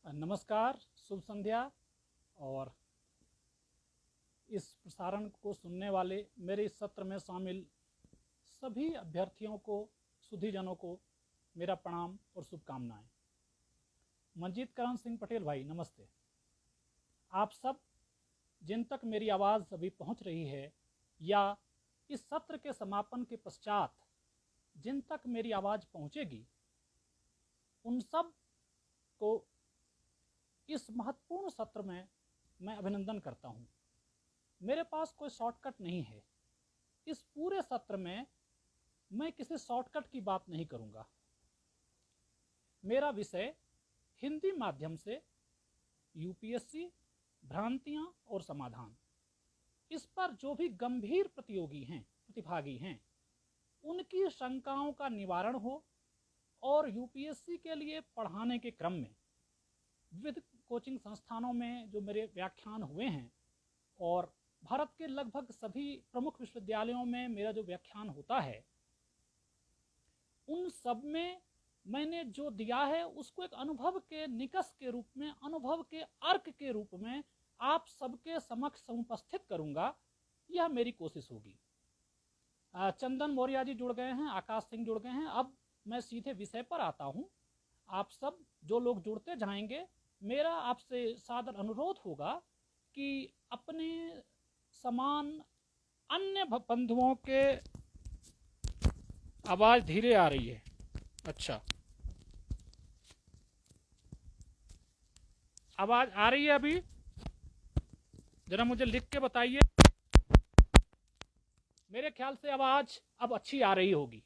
नमस्कार, शुभ संध्या। और इस प्रसारण को सुनने वाले मेरे इस सत्र में शामिल सभी अभ्यर्थियों को, सुधीजनों को मेरा प्रणाम और शुभकामनाएं। मंजीत करण सिंह पटेल भाई, नमस्ते। आप सब जिन तक मेरी आवाज़ अभी पहुंच रही है या इस सत्र के समापन के पश्चात जिन तक मेरी आवाज़ पहुंचेगी, उन सब को इस महत्वपूर्ण सत्र में मैं अभिनंदन करता हूं। मेरे पास कोई शॉर्टकट नहीं है। इस पूरे सत्र में मैं किसी शॉर्टकट की बात नहीं करूंगा। मेरा विषय हिंदी माध्यम से यूपीएससी, भ्रांतियां और समाधान, इस पर जो भी गंभीर प्रतिभागी हैं उनकी शंकाओं का निवारण हो और यूपीएससी के लिए पढ़ाने के क्रम में विविध कोचिंग संस्थानों में जो मेरे व्याख्यान हुए हैं और भारत के लगभग सभी प्रमुख विश्वविद्यालयों में मेरा जो व्याख्यान होता है, उन सब में मैंने जो दिया है उसको एक अनुभव के निकष के रूप में, अनुभव के अर्क के रूप में आप सबके समक्ष समुपस्थित करूंगा। यह मेरी कोशिश होगी। चंदन मौर्य जी जुड़ गए हैं, आकाश सिंह जुड़ गए हैं। अब मैं सीधे विषय पर आता हूं। आप सब जो लोग जुड़ते जाएंगे, मेरा आपसे सादर अनुरोध होगा कि अपने समान अन्य बंधुओं के आवाज धीरे आ रही है। अच्छा, आवाज आ रही है अभी? जरा मुझे लिख के बताइए। मेरे ख्याल से आवाज अब अच्छी आ रही होगी।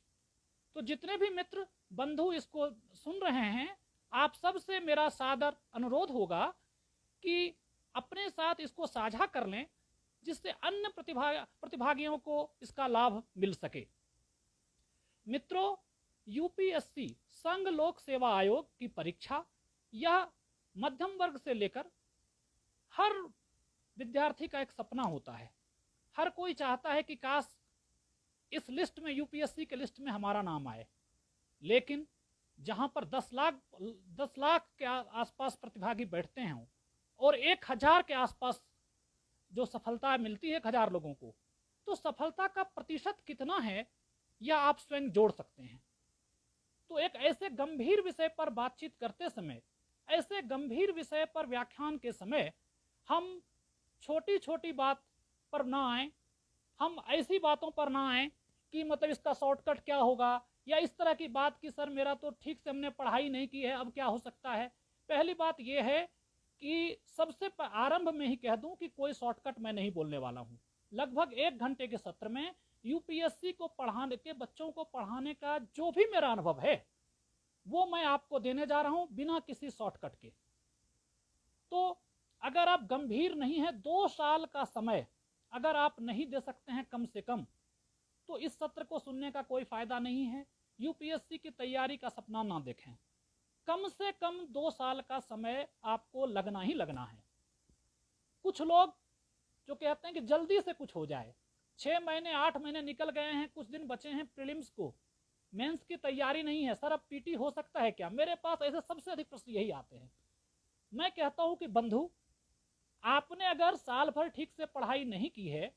तो जितने भी मित्र बंधु इसको सुन रहे हैं, आप सब से मेरा सादर अनुरोध होगा कि अपने साथ इसको साझा कर लें, जिससे अन्य प्रतिभागियों को इसका लाभ मिल सके। मित्रों, यूपीएससी संघ लोक सेवा आयोग की परीक्षा, यह मध्यम वर्ग से लेकर हर विद्यार्थी का एक सपना होता है। हर कोई चाहता है कि काश इस लिस्ट में, यूपीएससी के लिस्ट में हमारा नाम आए। लेकिन जहां पर 10 लाख के आसपास प्रतिभागी बैठते हैं और 1000 के आसपास जो सफलता मिलती है 1000 लोगों को, तो सफलता का प्रतिशत कितना है यह आप स्वयं जोड़ सकते हैं। तो एक ऐसे गंभीर विषय पर बातचीत करते समय, ऐसे गंभीर विषय पर व्याख्यान के समय हम छोटी छोटी बात पर ना आए, हम ऐसी बातों पर ना आए कि मतलब इसका शॉर्टकट क्या होगा, या इस तरह की बात कि सर मेरा तो ठीक से हमने पढ़ाई नहीं की है, अब क्या हो सकता है। पहली बात यह है कि सबसे आरंभ में ही कह दूं कि कोई शॉर्टकट मैं नहीं बोलने वाला हूं। लगभग 1 घंटे के सत्र में यूपीएससी को पढ़ाने के, बच्चों को पढ़ाने का जो भी मेरा अनुभव है वो मैं आपको देने जा रहा हूं, बिना किसी शॉर्टकट के। तो अगर आप गंभीर नहीं है, 2 साल का समय अगर आप नहीं दे सकते हैं कम से कम, तो इस सत्र को सुनने का कोई फायदा नहीं है। यूपीएससी की तैयारी का सपना ना देखें। कम से कम 2 साल का समय आपको लगना ही लगना है। कुछ लोग जो कहते हैं कि जल्दी से कुछ हो जाए, 6 महीने 8 महीने निकल गए हैं, कुछ दिन बचे हैं प्रीलिम्स को, मेंस की तैयारी नहीं है, सर अब पीटी हो सकता है क्या? मेरे पास ऐसे सबसे अधिक प्रश्न यही आते हैं। मैं कहता हूं कि बंधु, आपने अगर साल भर ठीक से पढ़ाई नहीं की है,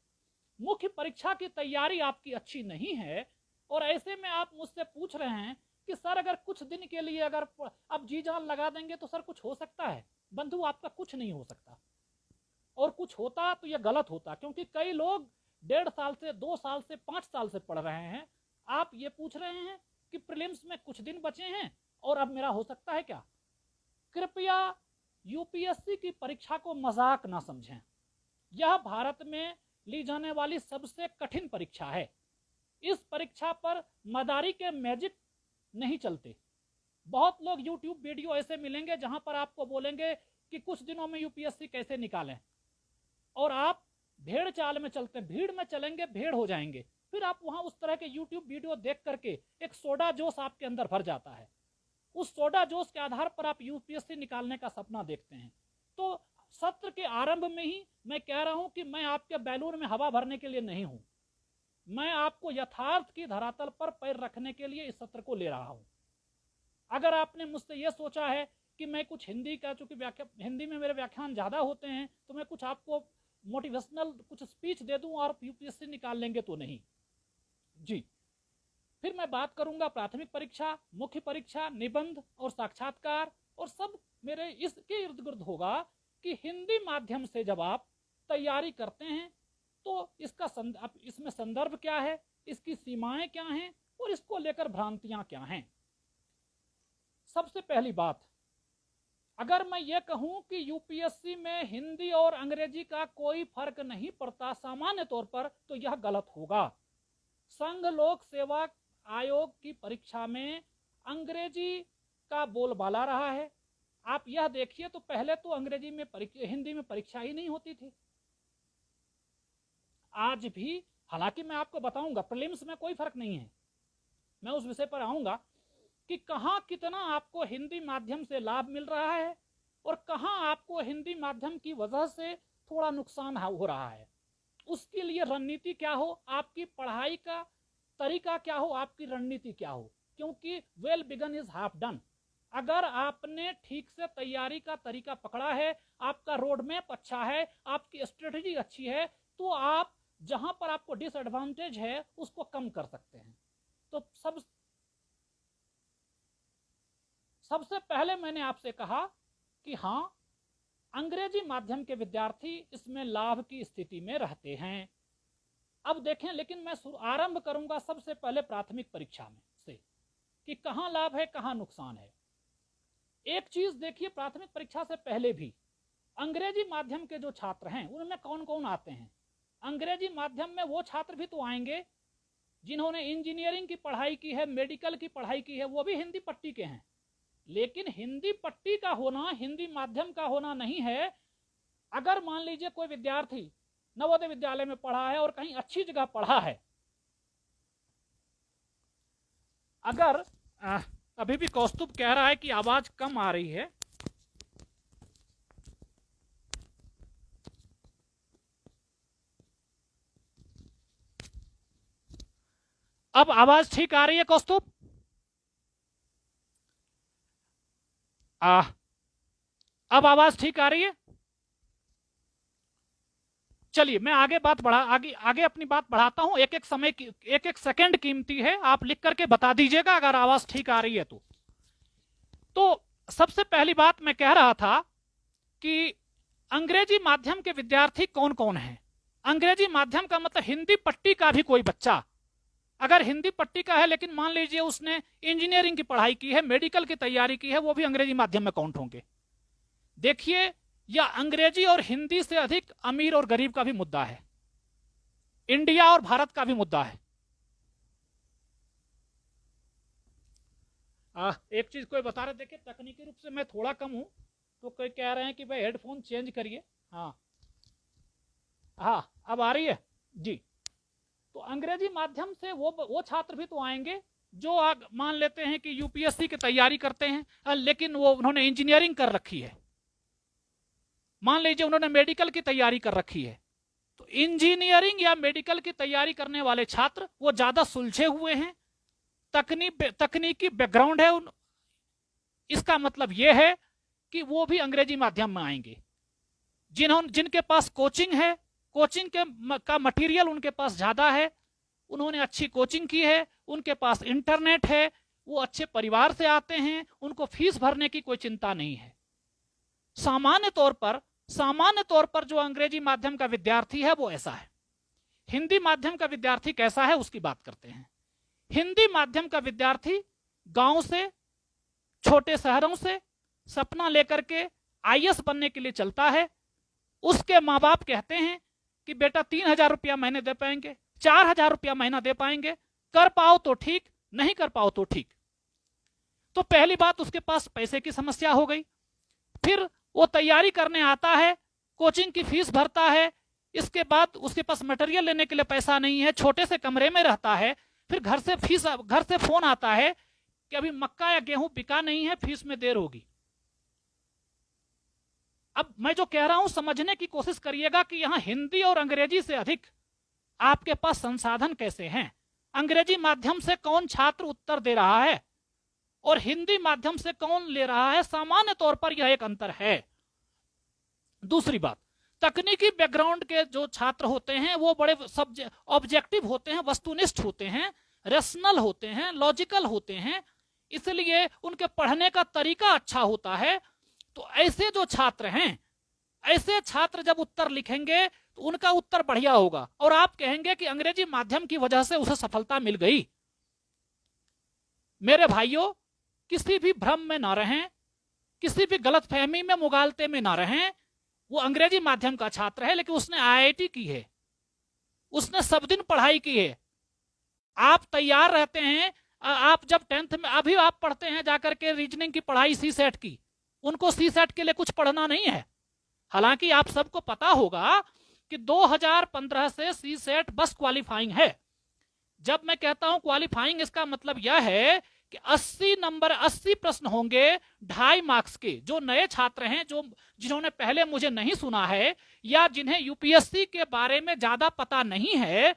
मुख्य परीक्षा की तैयारी आपकी अच्छी नहीं है, और ऐसे में आप मुझसे पूछ रहे हैं कि सर अगर कुछ दिन के लिए अगर अब जी जान लगा देंगे तो सर कुछ हो सकता है। बंधु, आपका कुछ नहीं हो सकता, और कुछ होता तो यह गलत होता, क्योंकि कई लोग 1.5 साल से, 2 साल से, 5 साल से पढ़ रहे हैं। आप ये पूछ रहे हैं कि प्रीलिम्स में कुछ दिन बचे हैं और अब मेरा हो सकता है क्या? कृपया यूपीएससी की परीक्षा को मजाक ना समझें। यह भारत में ली जाने वाली सबसे कठिन परीक्षा है। इस परीक्षा पर मदारी के मैजिक नहीं चलते। बहुत लोग यूट्यूब वीडियो ऐसे मिलेंगे जहां पर आपको बोलेंगे कि कुछ दिनों में यूपीएससी कैसे निकालें, और आप भेड़ चाल में चलते हैं, भीड़ में चलेंगे, भेड़ हो जाएंगे। फिर आप वहां उस तरह के यूट्यूब वीडियो देख करके एक सोडा जोश आपके अंदर भर जाता है। उस सोडा जोश के आधार पर आप यूपीएससी निकालने का सपना देखते हैं। तो सत्र के आरंभ में ही मैं कह रहा हूं कि मैं आपके बैलून में हवा भरने के लिए नहीं हूं। मैं आपको यथार्थ की धरातल पर पैर रखने के लिए इस सत्र को ले रहा हूं। अगर आपने मुझसे यह सोचा है कि मैं कुछ हिंदी का, चूंकि हिंदी में मेरे व्याख्यान ज़्यादा होते हैं, तो मैं कुछ आपको मोटिवेशनल कुछ स्पीच दे दूं और यूपीएससी निकाल लेंगे तो नहीं जी। फिर मैं बात करूंगा प्राथमिक परीक्षा, मुख्य परीक्षा, निबंध और साक्षात्कार, और सब मेरे इसके इर्द गिर्द होगा कि हिंदी माध्यम से जब आप तैयारी करते हैं तो इसमें संदर्भ क्या है, इसकी सीमाएं क्या हैं और इसको लेकर भ्रांतियां क्या हैं। सबसे पहली बात, अगर मैं ये कहूं कि यूपीएससी में हिंदी और अंग्रेजी का कोई फर्क नहीं पड़ता सामान्य तौर पर, तो यह गलत होगा। संघ लोक सेवा आयोग की परीक्षा में अंग्रेजी का बोलबाला रहा है। आप यह देखिए तो पहले तो अंग्रेजी में हिंदी में परीक्षा ही नहीं होती थी। आज भी, हालांकि मैं आपको बताऊंगा प्रीलिम्स में कोई फर्क नहीं है, मैं उस विषय पर आऊंगा कि कहां कितना आपको हिंदी माध्यम से लाभ मिल रहा है और कहां आपको हिंदी माध्यम की वजह से थोड़ा नुकसान हो रहा है। उसके लिए रणनीति क्या हो, आपकी पढ़ाई का तरीका क्या हो, आपकी रणनीति क्या हो, क्योंकि well begun is half done. अगर आपने ठीक से तैयारी का तरीका पकड़ा है, आपका रोड मैप अच्छा है, आपकी स्ट्रेटजी अच्छी है, तो आप जहां पर आपको डिसएडवांटेज है उसको कम कर सकते हैं। तो सबसे पहले मैंने आपसे कहा कि हां, अंग्रेजी माध्यम के विद्यार्थी इसमें लाभ की स्थिति में रहते हैं। अब देखें, लेकिन मैं आरंभ करूंगा सबसे पहले प्राथमिक परीक्षा में से कि कहां लाभ है कहां नुकसान है। एक चीज देखिए, प्राथमिक परीक्षा से पहले भी अंग्रेजी माध्यम के जो छात्र हैं उनमें कौन कौन आते हैं। अंग्रेजी माध्यम में वो छात्र भी तो आएंगे जिन्होंने इंजीनियरिंग की पढ़ाई की है, मेडिकल की पढ़ाई की है, वो भी हिंदी पट्टी के हैं। लेकिन हिंदी पट्टी का होना, हिंदी माध्यम का होना नहीं है। अगर मान लीजिए कोई विद्यार्थी नवोदय विद्यालय में पढ़ा है और कहीं अच्छी जगह पढ़ा है, अगर अभी भी कौस्तुभ कह रहा है कि आवाज कम आ रही है, अब आवाज ठीक आ रही है कौस्तुभ? अब आवाज ठीक आ रही है? चलिए मैं आगे अपनी बात बढ़ाता हूं। एक एक सेकंड कीमती है, आप लिख करके बता दीजिएगा अगर आवाज ठीक आ रही है तो सबसे पहली बात मैं कह रहा था कि अंग्रेजी माध्यम के विद्यार्थी कौन कौन हैं। अंग्रेजी माध्यम का मतलब हिंदी पट्टी का भी कोई बच्चा, अगर हिंदी पट्टी का है लेकिन मान लीजिए उसने इंजीनियरिंग की पढ़ाई की है, मेडिकल की तैयारी की है, वो भी अंग्रेजी माध्यम में काउंट होंगे। देखिए, यह अंग्रेजी और हिंदी से अधिक अमीर और गरीब का भी मुद्दा है, इंडिया और भारत का भी मुद्दा है। एक चीज कोई बता रहे, देखिए तकनीकी रूप से मैं थोड़ा कम हूं तो कोई कह रहे हैं कि भाई हेडफोन चेंज करिए। हाँ, अब आ रही है जी। तो अंग्रेजी माध्यम से वो छात्र भी तो आएंगे जो मान लेते हैं कि यूपीएससी की तैयारी करते हैं लेकिन उन्होंने इंजीनियरिंग कर रखी है, मान लीजिए उन्होंने मेडिकल की तैयारी कर रखी है। तो इंजीनियरिंग या मेडिकल की तैयारी करने वाले छात्र वो ज्यादा सुलझे हुए हैं, तकनीकी बैकग्राउंड है इसका मतलब यह है कि वो भी अंग्रेजी माध्यम में आएंगे। जिनके पास कोचिंग है, कोचिंग का मटेरियल उनके पास ज्यादा है, उन्होंने अच्छी कोचिंग की है, उनके पास इंटरनेट है, वो अच्छे परिवार से आते हैं, उनको फीस भरने की कोई चिंता नहीं है। सामान्य तौर पर जो अंग्रेजी माध्यम का विद्यार्थी है वो ऐसा है। हिंदी माध्यम का विद्यार्थी कैसा है उसकी बात करते हैं। हिंदी माध्यम का विद्यार्थी गांव से, छोटे शहरों से सपना लेकर के आईएएस बनने के लिए चलता है। उसके माँ बाप कहते हैं कि बेटा 3,000 रुपया महीने दे पाएंगे, 4,000 रुपया महीना दे पाएंगे, कर पाओ तो ठीक, नहीं कर पाओ तो ठीक। तो पहली बात, उसके पास पैसे की समस्या हो गई। फिर वो तैयारी करने आता है, कोचिंग की फीस भरता है, इसके बाद उसके पास मटेरियल लेने के लिए पैसा नहीं है, छोटे से कमरे में रहता है। फिर घर से फोन आता है कि अभी मक्का या गेहूं बिका नहीं है, फीस में देर होगी। अब मैं जो कह रहा हूं समझने की कोशिश करिएगा कि यहां हिंदी और अंग्रेजी से अधिक आपके पास संसाधन कैसे हैं। अंग्रेजी माध्यम से कौन छात्र उत्तर दे रहा है, और हिंदी माध्यम से कौन ले रहा है, सामान्य तौर पर यह एक अंतर है। दूसरी बात, तकनीकी बैकग्राउंड के जो छात्र होते हैं वो बड़े ऑब्जेक्टिव होते हैं, वस्तुनिष्ठ होते हैं, रेशनल होते हैं, लॉजिकल होते हैं, इसलिए उनके पढ़ने का तरीका अच्छा होता है। तो ऐसे जो छात्र हैं, ऐसे छात्र जब उत्तर लिखेंगे तो उनका उत्तर बढ़िया होगा और आप कहेंगे कि अंग्रेजी माध्यम की वजह से उसे सफलता मिल गई। मेरे भाइयों, किसी भी भ्रम में ना रहें, किसी भी गलतफहमी में, मुगालते में ना रहें। वो अंग्रेजी माध्यम का छात्र है लेकिन उसने आईआईटी की है, उसने सब दिन पढ़ाई की है। आप तैयार रहते हैं, आप जब 10th में अभी आप पढ़ते हैं जाकर के रीजनिंग की पढ़ाई सी सेट की, उनको सी सेट के लिए कुछ पढ़ना नहीं है। हालांकि आप सबको पता होगा कि 2015 से सी सेट बस क्वालिफाइंग है। जब मैं कहता हूं क्वालिफाइंग, इसका मतलब यह है कि 80 नंबर, 80 प्रश्न होंगे 2.5 मार्क्स के। जो नए छात्र हैं, जो जिन्होंने पहले मुझे नहीं सुना है या जिन्हें यूपीएससी के बारे में ज्यादा पता नहीं है,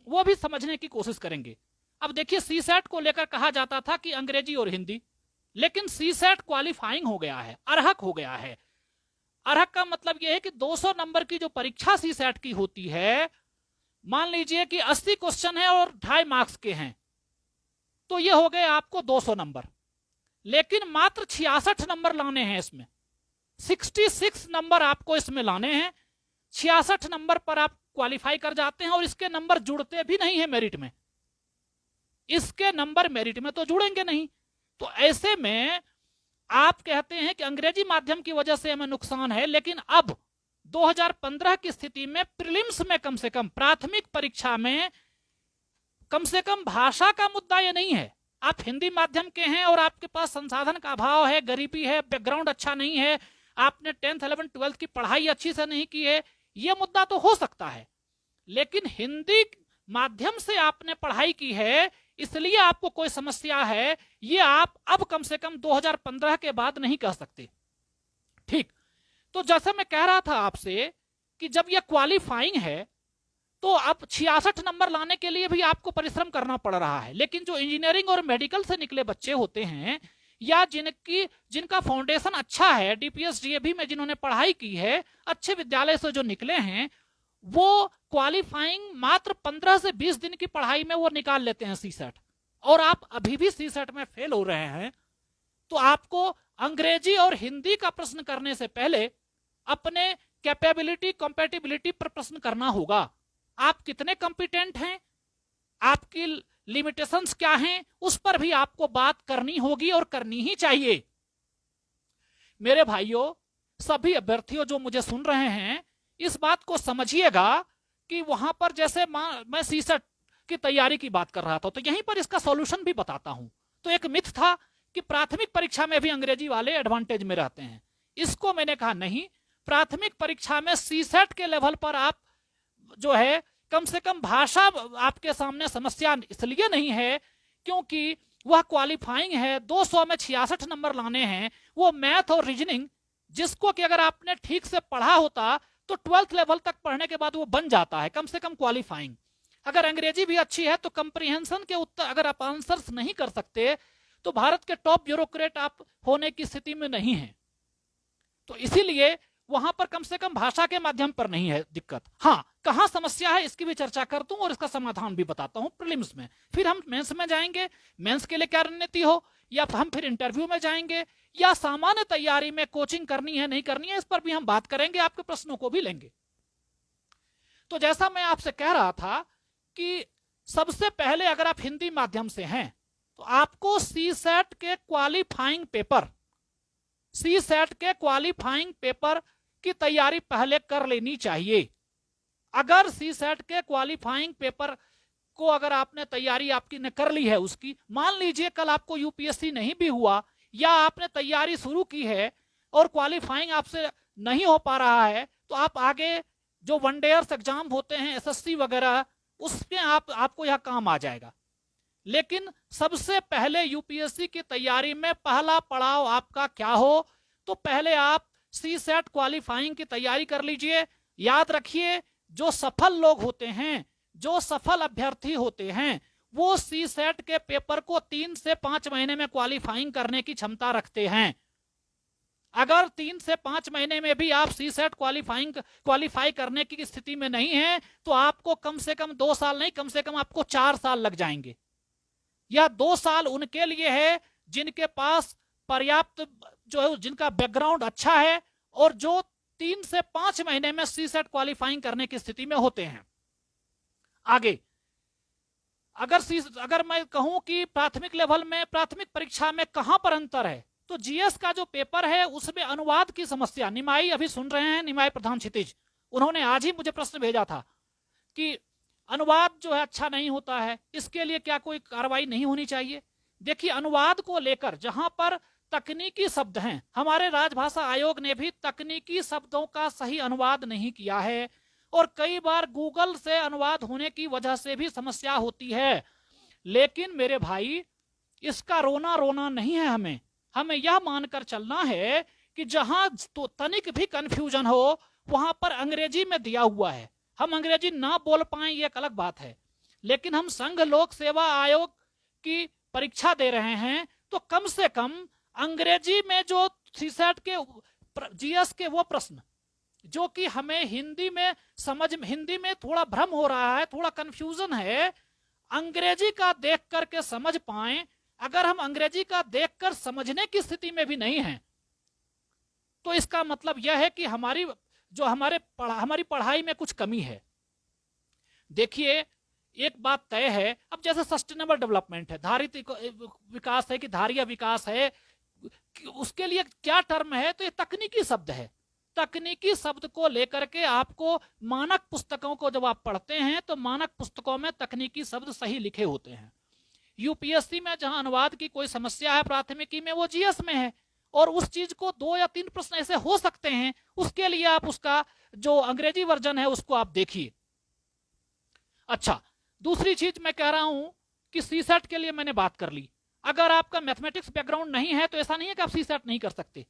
वो भी समझने की कोशिश करेंगे। अब देखिए, सी सेट को लेकर कहा जाता था कि अंग्रेजी और हिंदी, लेकिन सी सेट क्वालिफाइंग हो गया है, अर्हक हो गया है। अर्हक का मतलब यह है कि 200 नंबर की जो परीक्षा सी सेट की होती है, मान लीजिए कि 80 क्वेश्चन है और 2.5 मार्क्स के हैं, तो ये हो गए आपको 200 नंबर। लेकिन मात्र 66 नंबर लाने हैं इसमें, 66 नंबर आपको इसमें लाने हैं। 66 नंबर पर आप क्वालिफाई कर जाते हैं और इसके नंबर जुड़ते भी नहीं है मेरिट में, इसके नंबर मेरिट में तो जुड़ेंगे नहीं। तो ऐसे में आप कहते हैं कि अंग्रेजी माध्यम की वजह से हमें नुकसान है, लेकिन अब 2015 की स्थिति में प्रीलिम्स में, कम से कम प्राथमिक परीक्षा में, कम से कम भाषा का मुद्दा यह नहीं है। आप हिंदी माध्यम के हैं और आपके पास संसाधन का अभाव है, गरीबी है, बैकग्राउंड अच्छा नहीं है, आपने 10th 11th 12th की पढ़ाई अच्छी से नहीं की है, यह मुद्दा तो हो सकता है। लेकिन हिंदी माध्यम से आपने पढ़ाई की है, इसलिए आपको कोई समस्या है, ये आप अब कम से कम 2015 के बाद नहीं कह सकते। ठीक, तो जैसे मैं कह रहा था आपसे कि जब यह क्वालिफाइंग है तो अब 66 नंबर लाने के लिए भी आपको परिश्रम करना पड़ रहा है। लेकिन जो इंजीनियरिंग और मेडिकल से निकले बच्चे होते हैं या जिनका फाउंडेशन अच्छा है, डीपीएस डीएवी में जिन्होंने पढ़ाई की है, अच्छे विद्यालय से जो निकले हैं, वो क्वालिफाइंग मात्र 15 से 20 दिन की पढ़ाई में वो निकाल लेते हैं सी सेट। और आप अभी भी सी सेट में फेल हो रहे हैं, तो आपको अंग्रेजी और हिंदी का प्रश्न करने से पहले अपने कैपेबिलिटी, कॉम्पेटिबिलिटी पर प्रश्न करना होगा। आप कितने कॉम्पिटेंट हैं, आपकी लिमिटेशंस क्या हैं, उस पर भी आपको बात करनी होगी और करनी ही चाहिए। मेरे भाइयों, सभी अभ्यर्थियों जो मुझे सुन रहे हैं, इस बात को समझिएगा कि वहां पर जैसे मैं सीसेट की तैयारी की बात कर रहा था, तो यहीं पर इसका सॉल्यूशन भी बताता हूं। तो एक मिथ था कि प्राथमिक परीक्षा में भी अंग्रेजी वाले एडवांटेज में रहते हैं। इसको मैंने कहा नहीं, प्राथमिक परीक्षा में सीसेट के लेवल पर आप जो है कम से कम भाषा आपके सामने समस्या इसलिए नहीं है क्योंकि वह क्वालिफाइंग है। 200 में 66 नंबर लाने हैं, वो मैथ और रीजनिंग, जिसको कि अगर आपने ठीक से पढ़ा होता तो 12th लेवल तक पढ़ने के बाद वो बन जाता है, कम से कम क्वालिफाइंग। अगर अंग्रेजी भी अच्छी है तो कंप्रीहेंशन के उत्तर अगर आप आंसर्स नहीं कर सकते तो भारत के टॉप ब्यूरोक्रेट आप होने की स्थिति में नहीं है। तो इसीलिए वहां पर कम से कम भाषा के माध्यम पर नहीं है दिक्कत। हाँ, कहां समस्या है इसकी भी चर्चा करता हूं और इसका समाधान भी बताता हूं प्रीलिम्स में। फिर हम मेंस में जाएंगे, मेंस के लिए क्या रणनीति हो, या हम फिर इंटरव्यू में जाएंगे, या सामान्य तैयारी में कोचिंग करनी है नहीं करनी है, इस पर भी हम बात करेंगे, आपके प्रश्नों को भी लेंगे। तो जैसा मैं आपसे कह रहा था कि सबसे पहले अगर आप हिंदी माध्यम से हैं तो आपको सी सेट के क्वालिफाइंग पेपर की तैयारी पहले कर लेनी चाहिए। अगर सी सेट के क्वालिफाइंग पेपर को अगर आपने तैयारी आपकी ने कर ली है उसकी, मान लीजिए कल आपको यूपीएससी नहीं भी हुआ या आपने तैयारी शुरू की है और क्वालिफाइंग आपसे नहीं हो पा रहा है, तो आप आगे जो वन डेयर्स एग्जाम होते हैं एसएससी वगैरह, उसमें आपको यह काम आ जाएगा। लेकिन सबसे पहले यूपीएससी की तैयारी में पहला पड़ाव आपका क्या हो, तो पहले आप सी सेट क्वालिफाइंग की तैयारी कर लीजिए। याद रखिए, जो सफल लोग होते हैं, जो सफल अभ्यर्थी होते हैं, वो सी सेट के पेपर को 3 से 5 महीने में क्वालिफाइंग करने की क्षमता रखते हैं। अगर 3 से 5 महीने में भी आप सी सेट क्वालिफाई करने की स्थिति में नहीं है तो आपको कम से कम 2 साल नहीं, कम से कम आपको 4 साल लग जाएंगे। या 2 साल उनके लिए है जिनके पास पर्याप्त जो है, जिनका बैकग्राउंड अच्छा है और जो 3 से 5 महीने में सी सेट क्वालिफाइंग करने की स्थिति में होते हैं। आगे अगर मैं कहूं कि प्राथमिक लेवल में, प्राथमिक परीक्षा में कहां पर अंतर है, तो जीएस का जो पेपर है उसमें अनुवाद की समस्या, निमाई अभी सुन रहे हैं, निमाई प्रधान क्षितिज, उन्होंने आज ही मुझे प्रश्न भेजा था कि अनुवाद जो है अच्छा नहीं होता है, इसके लिए क्या कोई कार्रवाई नहीं होनी चाहिए। देखिए, अनुवाद को लेकर जहां पर तकनीकी शब्द हैं, हमारे राजभाषा आयोग ने भी तकनीकी शब्दों का सही अनुवाद नहीं किया है और कई बार गूगल से अनुवाद होने की वजह से भी समस्या होती है। लेकिन मेरे भाई, इसका रोना रोना नहीं है, हमें यह मानकर चलना है कि जहां तो तनिक भी कंफ्यूजन हो वहां पर अंग्रेजी में दिया हुआ है। हम अंग्रेजी ना बोल पाए ये एक अलग बात है, लेकिन हम संघ लोक सेवा आयोग की परीक्षा दे रहे हैं तो कम से कम अंग्रेजी में जो सीसेट के जीएस के वो प्रश्न जो कि हमें हिंदी में थोड़ा भ्रम हो रहा है, थोड़ा कंफ्यूजन है, अंग्रेजी का देख करके समझ पाए। अगर हम अंग्रेजी का देखकर समझने की स्थिति में भी नहीं हैं तो इसका मतलब यह है कि हमारी पढ़ाई में कुछ कमी है। देखिए, एक बात तय है, अब जैसे सस्टेनेबल डेवलपमेंट है, धारित विकास है कि धारीय विकास है, उसके लिए क्या टर्म है, तो ये तकनीकी शब्द है। तकनीकी शब्द को लेकर के आपको मानक पुस्तकों को जब आप पढ़ते हैं तो मानक पुस्तकों में तकनीकी शब्द सही लिखे होते हैं। यूपीएससी में जहां अनुवाद की कोई समस्या है प्राथमिकी में, वो जीएस में है, और उस चीज को 2 या 3 प्रश्न ऐसे हो सकते हैं, उसके लिए आप उसका जो अंग्रेजी वर्जन है उसको आप देखिए। अच्छा, दूसरी चीज मैं कह रहा हूं कि सीसेट के लिए मैंने बात कर ली। अगर आपका मैथमेटिक्स बैकग्राउंड नहीं है तो ऐसा नहीं है कि आप सीसेट नहीं कर सकते।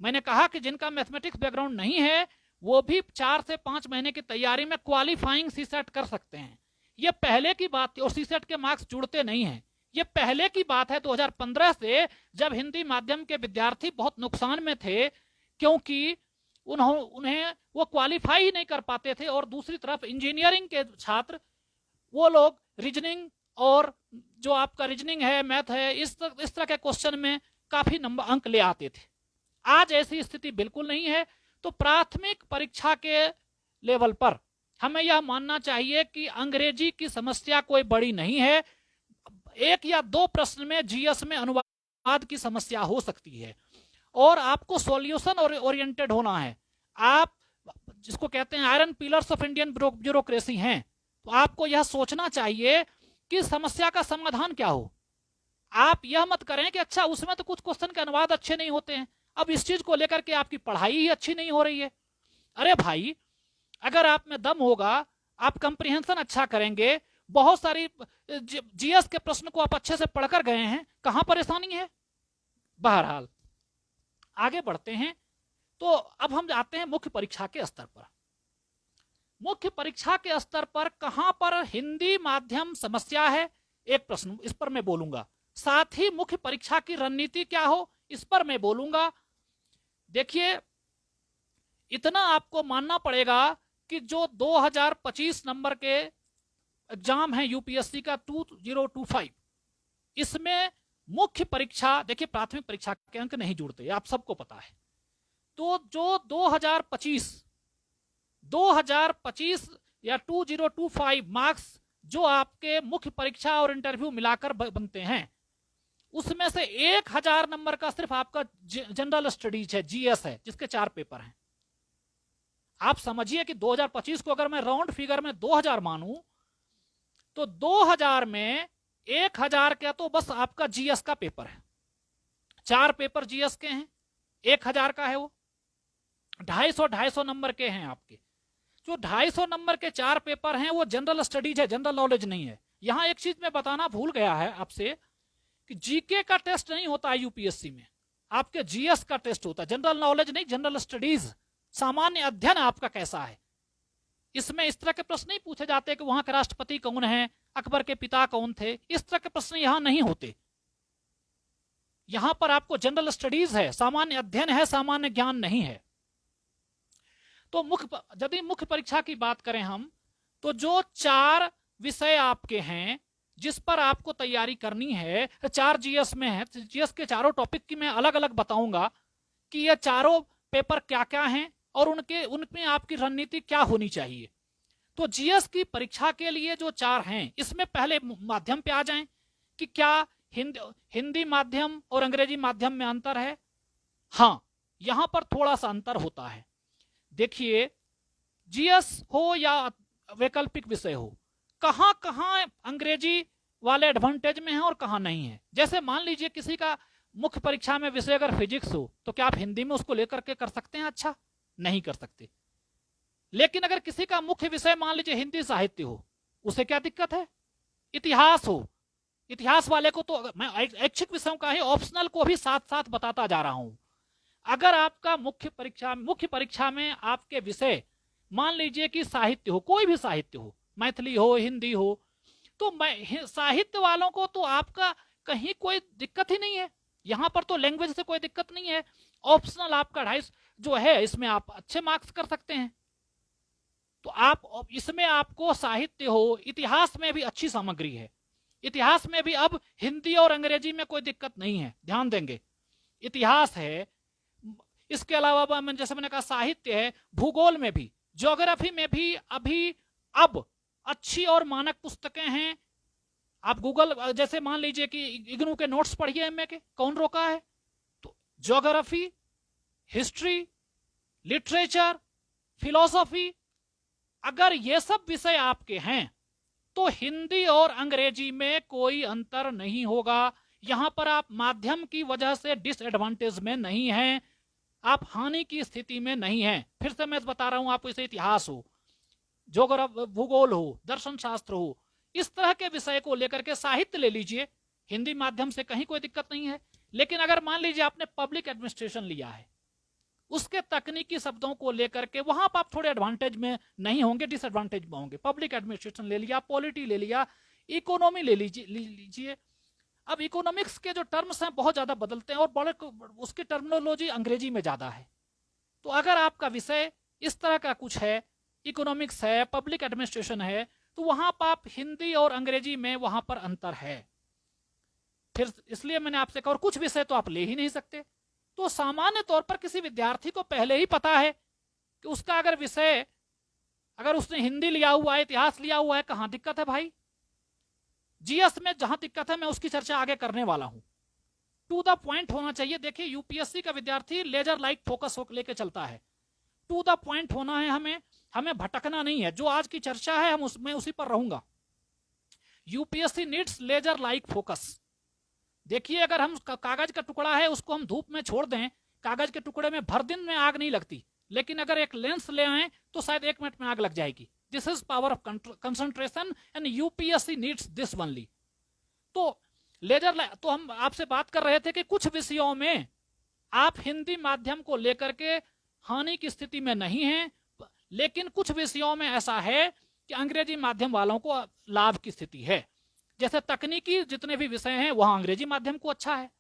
मैंने कहा कि जिनका मैथमेटिक्स बैकग्राउंड नहीं है वो भी 4 से 5 महीने की तैयारी में क्वालिफाइंग सीसेट कर सकते हैं। ये पहले की बात थी और सीसेट के मार्क्स जुड़ते नहीं हैं। ये पहले की बात है 2015 से, जब हिंदी माध्यम के विद्यार्थी बहुत नुकसान में थे क्योंकि उन्हें वो क्वालिफाई ही नहीं कर पाते थे, और दूसरी तरफ इंजीनियरिंग के छात्र वो लोग रीजनिंग और जो आपका रीजनिंग है, मैथ है, इस तरह के क्वेश्चन में काफी नंबर अंक ले आते थे। आज ऐसी स्थिति बिल्कुल नहीं है। तो प्राथमिक परीक्षा के लेवल पर हमें यह मानना चाहिए कि अंग्रेजी की समस्या कोई बड़ी नहीं है। 1 या 2 प्रश्न में जीएस में अनुवाद की समस्या हो सकती है और आपको सॉल्यूशन ओरिएंटेड होना है। आप जिसको कहते हैं iron pillars of Indian bureaucracy हैं, तो आपको यह सोचना चाहिए कि समस्या का समाधान क्या हो। आप यह मत करें कि अच्छा उसमें तो कुछ क्वेश्चन के अनुवाद अच्छे नहीं होते हैं, अब इस चीज को लेकर के आपकी पढ़ाई ही अच्छी नहीं हो रही है। अरे भाई, अगर आप में दम होगा, आप कंप्रीहेंशन अच्छा करेंगे, बहुत सारी जीएस के प्रश्न को आप अच्छे से पढ़कर गए हैं, कहां परेशानी है। बहरहाल आगे बढ़ते हैं। तो अब हम जाते हैं मुख्य परीक्षा के स्तर पर। मुख्य परीक्षा के स्तर पर कहां पर हिंदी माध्यम समस्या है, एक प्रश्न इस पर मैं बोलूंगा। साथ ही मुख्य परीक्षा की रणनीति क्या हो, इस पर मैं बोलूंगा। देखिए, इतना आपको मानना पड़ेगा कि जो 2025 नंबर के एग्जाम है यूपीएससी का 2025, इसमें मुख्य परीक्षा, देखिए प्राथमिक परीक्षा के अंक नहीं जुड़ते, आप सबको पता है। तो जो 2025 या 2025 मार्क्स जो आपके मुख्य परीक्षा और इंटरव्यू मिलाकर बनते हैं, उसमें से 1000 नंबर का सिर्फ आपका जनरल स्टडीज है, जीएस है, जिसके 4 पेपर हैं। आप समझिए कि 2025 को अगर मैं राउंड फिगर में 2000 मानूं तो 2000 में 1000 का तो बस आपका जीएस का पेपर है। 4 पेपर जीएस के हैं, 1000 का है वो। 250 नंबर के हैं आपके। जो 250 नंबर के 4 पेपर हैं वो जनरल स्टडीज है, जनरल नॉलेज नहीं है। यहां एक चीज मैं बताना भूल गया है आपसे कि जीके का टेस्ट नहीं होता है यूपीएससी में, आपके जीएस का टेस्ट होता है। जनरल नॉलेज नहीं, जनरल स्टडीज, सामान्य अध्ययन आपका कैसा है। इसमें इस तरह के प्रश्न नहीं पूछे जाते कि वहां के राष्ट्रपति कौन है, अकबर के पिता कौन थे, इस तरह के प्रश्न यहां नहीं होते। यहां पर आपको जनरल स्टडीज है, सामान्य अध्ययन है, सामान्य ज्ञान नहीं है। तो यदि मुख्य परीक्षा की बात करें हम, तो जो 4 विषय आपके हैं जिस पर आपको तैयारी करनी है, 4 जीएस में है। जीएस के चारों टॉपिक की मैं अलग अलग बताऊंगा कि ये चारों पेपर क्या क्या हैं और उनमें आपकी रणनीति क्या होनी चाहिए। तो जीएस की परीक्षा के लिए जो 4 हैं, इसमें पहले माध्यम पे आ जाएं कि क्या हिंदी माध्यम और अंग्रेजी माध्यम में अंतर है। हाँ, यहां पर थोड़ा सा अंतर होता है। देखिए, जीएस हो या वैकल्पिक विषय हो, कहां कहां अंग्रेजी वाले एडवांटेज में है और कहां नहीं है। जैसे मान लीजिए किसी का मुख्य परीक्षा में विषय अगर फिजिक्स हो, तो क्या आप हिंदी में उसको लेकर के कर सकते हैं? अच्छा, नहीं कर सकते। लेकिन अगर किसी का मुख्य विषय मान लीजिए हिंदी साहित्य हो, उसे क्या दिक्कत है? इतिहास हो, इतिहास वाले को तो मैं ऐच्छिक विषयों का ही ऑप्शनल को भी साथ साथ बताता जा रहा हूं। अगर आपका मुख्य परीक्षा में आपके विषय मान लीजिए कि साहित्य हो, कोई भी साहित्य हो, मैथिली हो, हिंदी हो, तो साहित्य वालों को तो आपका कहीं कोई दिक्कत ही नहीं है। यहां पर तो लैंग्वेज से कोई दिक्कत नहीं है। ऑप्शनल आपका 250 जो है, इसमें आप अच्छे मार्क्स कर सकते हैं। तो आप इसमें आपको साहित्य हो, इतिहास में भी अच्छी सामग्री है। इतिहास में भी अब हिंदी और अंग्रेजी में कोई दिक्कत नहीं है, ध्यान देंगे। इतिहास है, इसके अलावा जैसे मैंने कहा साहित्य है, भूगोल में भी, ज्योग्राफी में भी अभी अब अच्छी और मानक पुस्तकें हैं। आप गूगल जैसे मान लीजिए कि इग्नू के नोट्स पढ़िए एमए के, कौन रोका है? तो ज्योग्राफी, हिस्ट्री, लिटरेचर, फिलॉसफी, अगर ये सब विषय आपके हैं तो हिंदी और अंग्रेजी में कोई अंतर नहीं होगा। यहां पर आप माध्यम की वजह से डिसएडवांटेज में नहीं हैं, आप हानि की स्थिति में नहीं हैं। फिर से मैं बता रहा हूं आपको, इसे इतिहास हो, भूगोल हो, दर्शन शास्त्र हो, इस तरह के विषय को लेकर के साहित्य ले लीजिए, हिंदी माध्यम से कहीं कोई दिक्कत नहीं है। लेकिन अगर मान लीजिए आपने पब्लिक एडमिनिस्ट्रेशन लिया है, उसके तकनीकी शब्दों को लेकर के वहां पर आप थोड़े एडवांटेज में नहीं होंगे, डिसएडवांटेज में होंगे। पब्लिक एडमिनिस्ट्रेशन ले लिया, पॉलिटी ले लिया, इकोनॉमी ले लीजिए। अब इकोनॉमिक्स के जो टर्म्स हैं बहुत ज्यादा बदलते हैं और बड़े उसकी टर्मिनोलॉजी अंग्रेजी में ज्यादा है। तो अगर आपका विषय इस तरह का कुछ है, इकोनॉमिक्स है, पब्लिक एडमिनिस्ट्रेशन है, तो वहां पर आप हिंदी और अंग्रेजी में वहां पर अंतर है। फिर इसलिए मैंने आपसे कहा, और कुछ विषय तो आप ले ही नहीं सकते। तो सामान्य तौर पर किसी विद्यार्थी को पहले ही पता है कि उसका अगर विषय, अगर उसने हिंदी लिया हुआ है, इतिहास लिया हुआ है, कहां दिक्कत है भाई। जीएस में जहां दिक्कत है मैं उसकी चर्चा आगे करने वाला हूं। टू द पॉइंट होना चाहिए। देखिए, यूपीएससी का विद्यार्थी लेजर लाइक फोकस लेके चलता है। टू द पॉइंट होना है, हमें भटकना नहीं है। जो आज की चर्चा है हम उसमें उसी पर रहूंगा। UPSC needs laser like focus. देखिए, अगर हम कागज का टुकड़ा है उसको हम धूप में छोड़ दें, कागज के टुकड़े में भर दिन में आग नहीं लगती, लेकिन अगर एक लेंस ले आए तो शायद 1 मिनट में आग लग जाएगी। This is power of concentration and UPSC needs this only. तो तो हम आपसे बात कर रहे थे कि कुछ विषयों में आप हिंदी माध्यम को लेकर के हानि की स्थिति में नहीं हैं, लेकिन कुछ विषयों में ऐसा है कि अंग्रेजी माध्यम वालों को लाभ की स्थिति है। जैसे तकनीकी जितने भी विषय हैं वहां अंग्रेजी माध्यम को अच्छा है।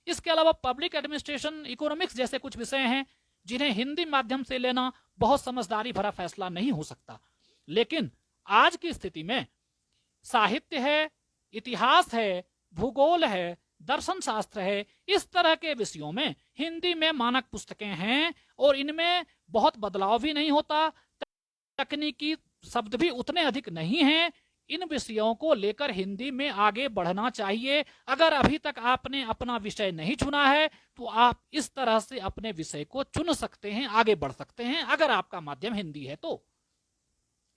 इसके अलावा पब्लिक एडमिनिस्ट्रेशन, इकोनॉमिक्स जैसे कुछ विषय हैं जिन्हें हिंदी माध्यम से लेना बहुत समझदारी भरा फैसला नहीं हो सकता। लेकिन आज की स्थिति में साहित्य है, इतिहास है, भूगोल है, दर्शन शास्त्र है, इस तरह के विषयों में हिंदी में मानक पुस्तकें हैं और इनमें बहुत बदलाव भी नहीं होता, तकनीकी शब्द भी उतने अधिक नहीं हैं। इन विषयों को लेकर हिंदी में आगे बढ़ना चाहिए। अगर अभी तक आपने अपना विषय नहीं चुना है तो आप इस तरह से अपने विषय को चुन सकते हैं, आगे बढ़ सकते हैं, अगर आपका माध्यम हिंदी है तो।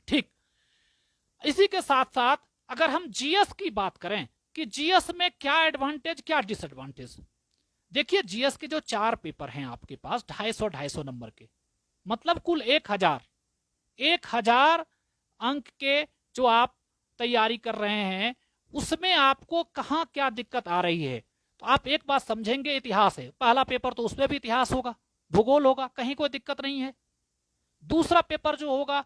ठीक, इसी के साथ साथ अगर हम जीएस की बात करें कि जीएस में क्या एडवांटेज क्या डिसएडवांटेज। देखिए, जीएस के जो 4 पेपर हैं आपके पास 250 नंबर के, मतलब कुल 1000 अंक के जो आप तैयारी कर रहे हैं, उसमें आपको कहां क्या दिक्कत आ रही है। तो आप एक बात समझेंगे, इतिहास है पहला पेपर, तो उसमें भी इतिहास होगा, भूगोल होगा, कहीं कोई दिक्कत नहीं है। दूसरा पेपर जो होगा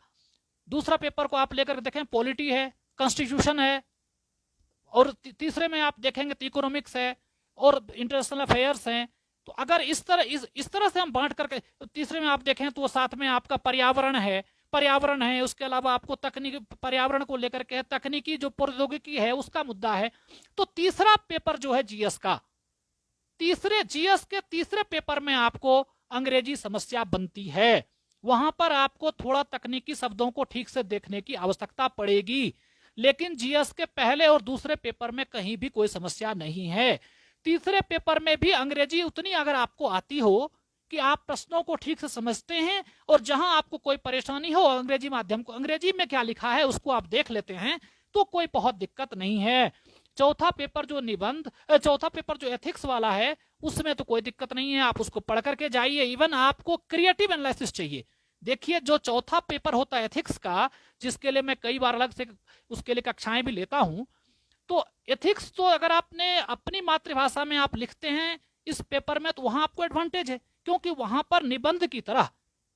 दूसरा पेपर को आप लेकर देखें, पॉलिटी है, कॉन्स्टिट्यूशन है, और तीसरे में आप देखेंगे तो इकोनॉमिक्स है और इंटरनेशनल अफेयर्स हैं। तो अगर इस तरह से हम बांट करके, तो तीसरे में आप देखें तो साथ में आपका पर्यावरण है, उसके अलावा आपको तकनीकी, पर्यावरण को लेकर के तकनीकी जो प्रौद्योगिकी है उसका मुद्दा है। तो तीसरा पेपर जो है जीएस का, जीएस के तीसरे पेपर में आपको अंग्रेजी समस्या बनती है। वहां पर आपको थोड़ा तकनीकी शब्दों को ठीक से देखने की आवश्यकता पड़ेगी, लेकिन जीएस के पहले और दूसरे पेपर में कहीं भी कोई समस्या नहीं है। तीसरे पेपर में भी अंग्रेजी उतनी अगर आपको आती हो कि आप प्रश्नों को ठीक से समझते हैं, और जहां आपको कोई परेशानी हो अंग्रेजी माध्यम को, अंग्रेजी में क्या लिखा है उसको आप देख लेते हैं, तो कोई बहुत दिक्कत नहीं है। चौथा पेपर जो एथिक्स वाला है, उसमें तो कोई दिक्कत नहीं है, आप उसको पढ़ करके जाइए। इवन आपको क्रिएटिव एनालिसिस चाहिए। देखिए, जो चौथा पेपर होता है एथिक्स का, जिसके लिए मैं कई बार अलग से उसके लिए कक्षाएं भी लेता हूं, तो एथिक्स तो अगर आपने अपनी मातृभाषा में आप लिखते हैं इस पेपर में, तो वहां आपको एडवांटेज है, क्योंकि वहां पर निबंध की तरह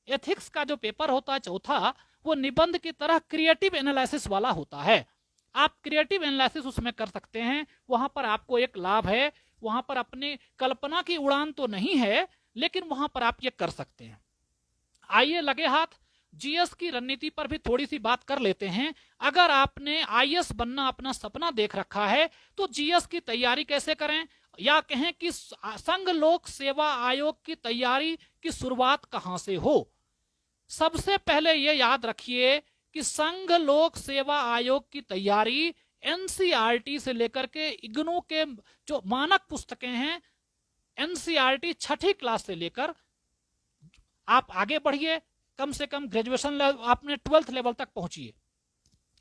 एथिक्स का जो पेपर होता है चौथा, वो निबंध की तरह क्रिएटिव एनालिसिस वाला होता है। आप क्रिएटिव एनालिसिस उसमें कर सकते हैं। वहां पर आपको एक लाभ है, वहां पर अपनी कल्पना की उड़ान तो नहीं है, लेकिन वहां पर आप ये कर सकते हैं। आइए लगे हाथ जीएस की रणनीति पर भी थोड़ी सी बात कर लेते हैं। अगर आपने आईएएस बनना अपना सपना देख रखा है, तो जीएस की तैयारी कैसे करें, या कहें कि संघ लोक सेवा आयोग की तैयारी की शुरुआत कहां से हो। सबसे पहले यह याद रखिए कि संघ लोक सेवा आयोग की तैयारी एनसीईआरटी से लेकर के इग्नू के जो मानक पुस्तकें हैं, एनसीईआरटी 6ठी क्लास से लेकर आप आगे बढ़िए, कम से कम ग्रेजुएशन आपने 12th लेवल तक पहुंचिए,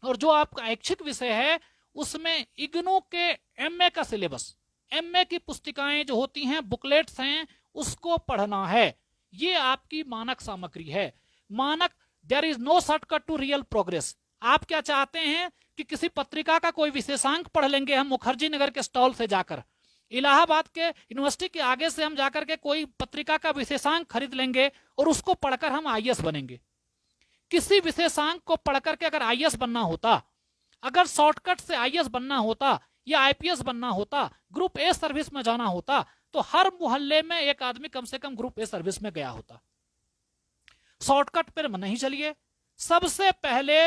और जो आपका ऐच्छिक विषय है उसमें इग्नू के एमए का सिलेबस, एमए की पुस्तिकाएं जो होती हैं, बुकलेट्स हैं, उसको पढ़ना है। ये आपकी मानक सामग्री है। मानक, there is no shortcut to real progress. आप क्या चाहते हैं कि किसी पत्रिका का कोई विशेषांक पढ़ लेंगे हम मुखर्जी नगर के स्टॉल से जाकर, इलाहाबाद के यूनिवर्सिटी के आगे से हम जाकर के कोई पत्रिका का विशेषांक खरीद लेंगे और उसको पढ़कर हम आईएएस बनेंगे। किसी विशेषांक को पढ़कर के अगर आईएएस बनना होता, अगर शॉर्टकट से आईएएस बनना होता या आईपीएस बनना होता, ग्रुप ए सर्विस में जाना होता, तो हर मोहल्ले में एक आदमी कम से कम ग्रुप ए सर्विस में गया होता। शॉर्टकट पर नहीं चलिए। सबसे पहले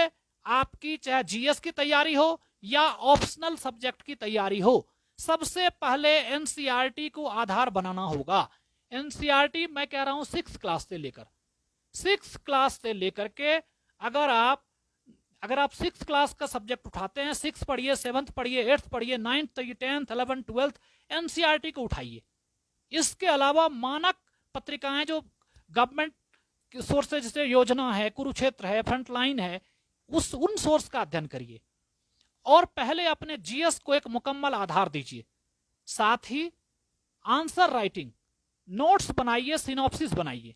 आपकी चाहे जीएस की तैयारी हो या ऑप्शनल सब्जेक्ट की तैयारी हो, सबसे पहले एनसीईआरटी को आधार बनाना होगा। एनसीईआरटी मैं कह रहा हूं 6th क्लास से लेकर के अगर आप 6th क्लास का सब्जेक्ट उठाते हैं, 6th पढ़िए, 7th पढ़िए, 8th पढ़िए, 9th, 10th, 11th, 12th, NCERT को उठाइए। इसके अलावा मानक पत्रिकाएं जो गवर्नमेंट सोर्सेज जैसे योजना है, कुरुक्षेत्र है, फ्रंटलाइन है, उन सोर्स का अध्ययन करिए, और पहले अपने जीएस को एक मुकम्मल आधार दीजिए। साथ ही आंसर राइटिंग, नोट्स बनाइए, सिनॉप्सिस बनाइए।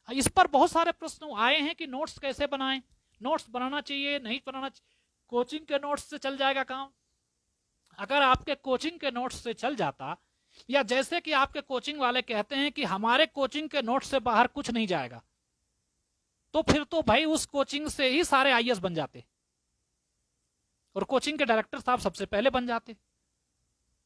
इस पर बहुत सारे प्रश्न आए हैं कि नोट्स कैसे बनाएं, नोट्स बनाना चाहिए नहीं बनाना चाहिए। कोचिंग के नोट्स से चल जाएगा काम। अगर आपके कोचिंग के नोट्स से चल जाता, या जैसे कि आपके कोचिंग वाले कहते हैं कि हमारे कोचिंग के नोट्स से बाहर कुछ नहीं जाएगा, तो फिर तो भाई उस कोचिंग से ही सारे आईएएस बन जाते और कोचिंग के डायरेक्टर साहब सबसे पहले बन जाते।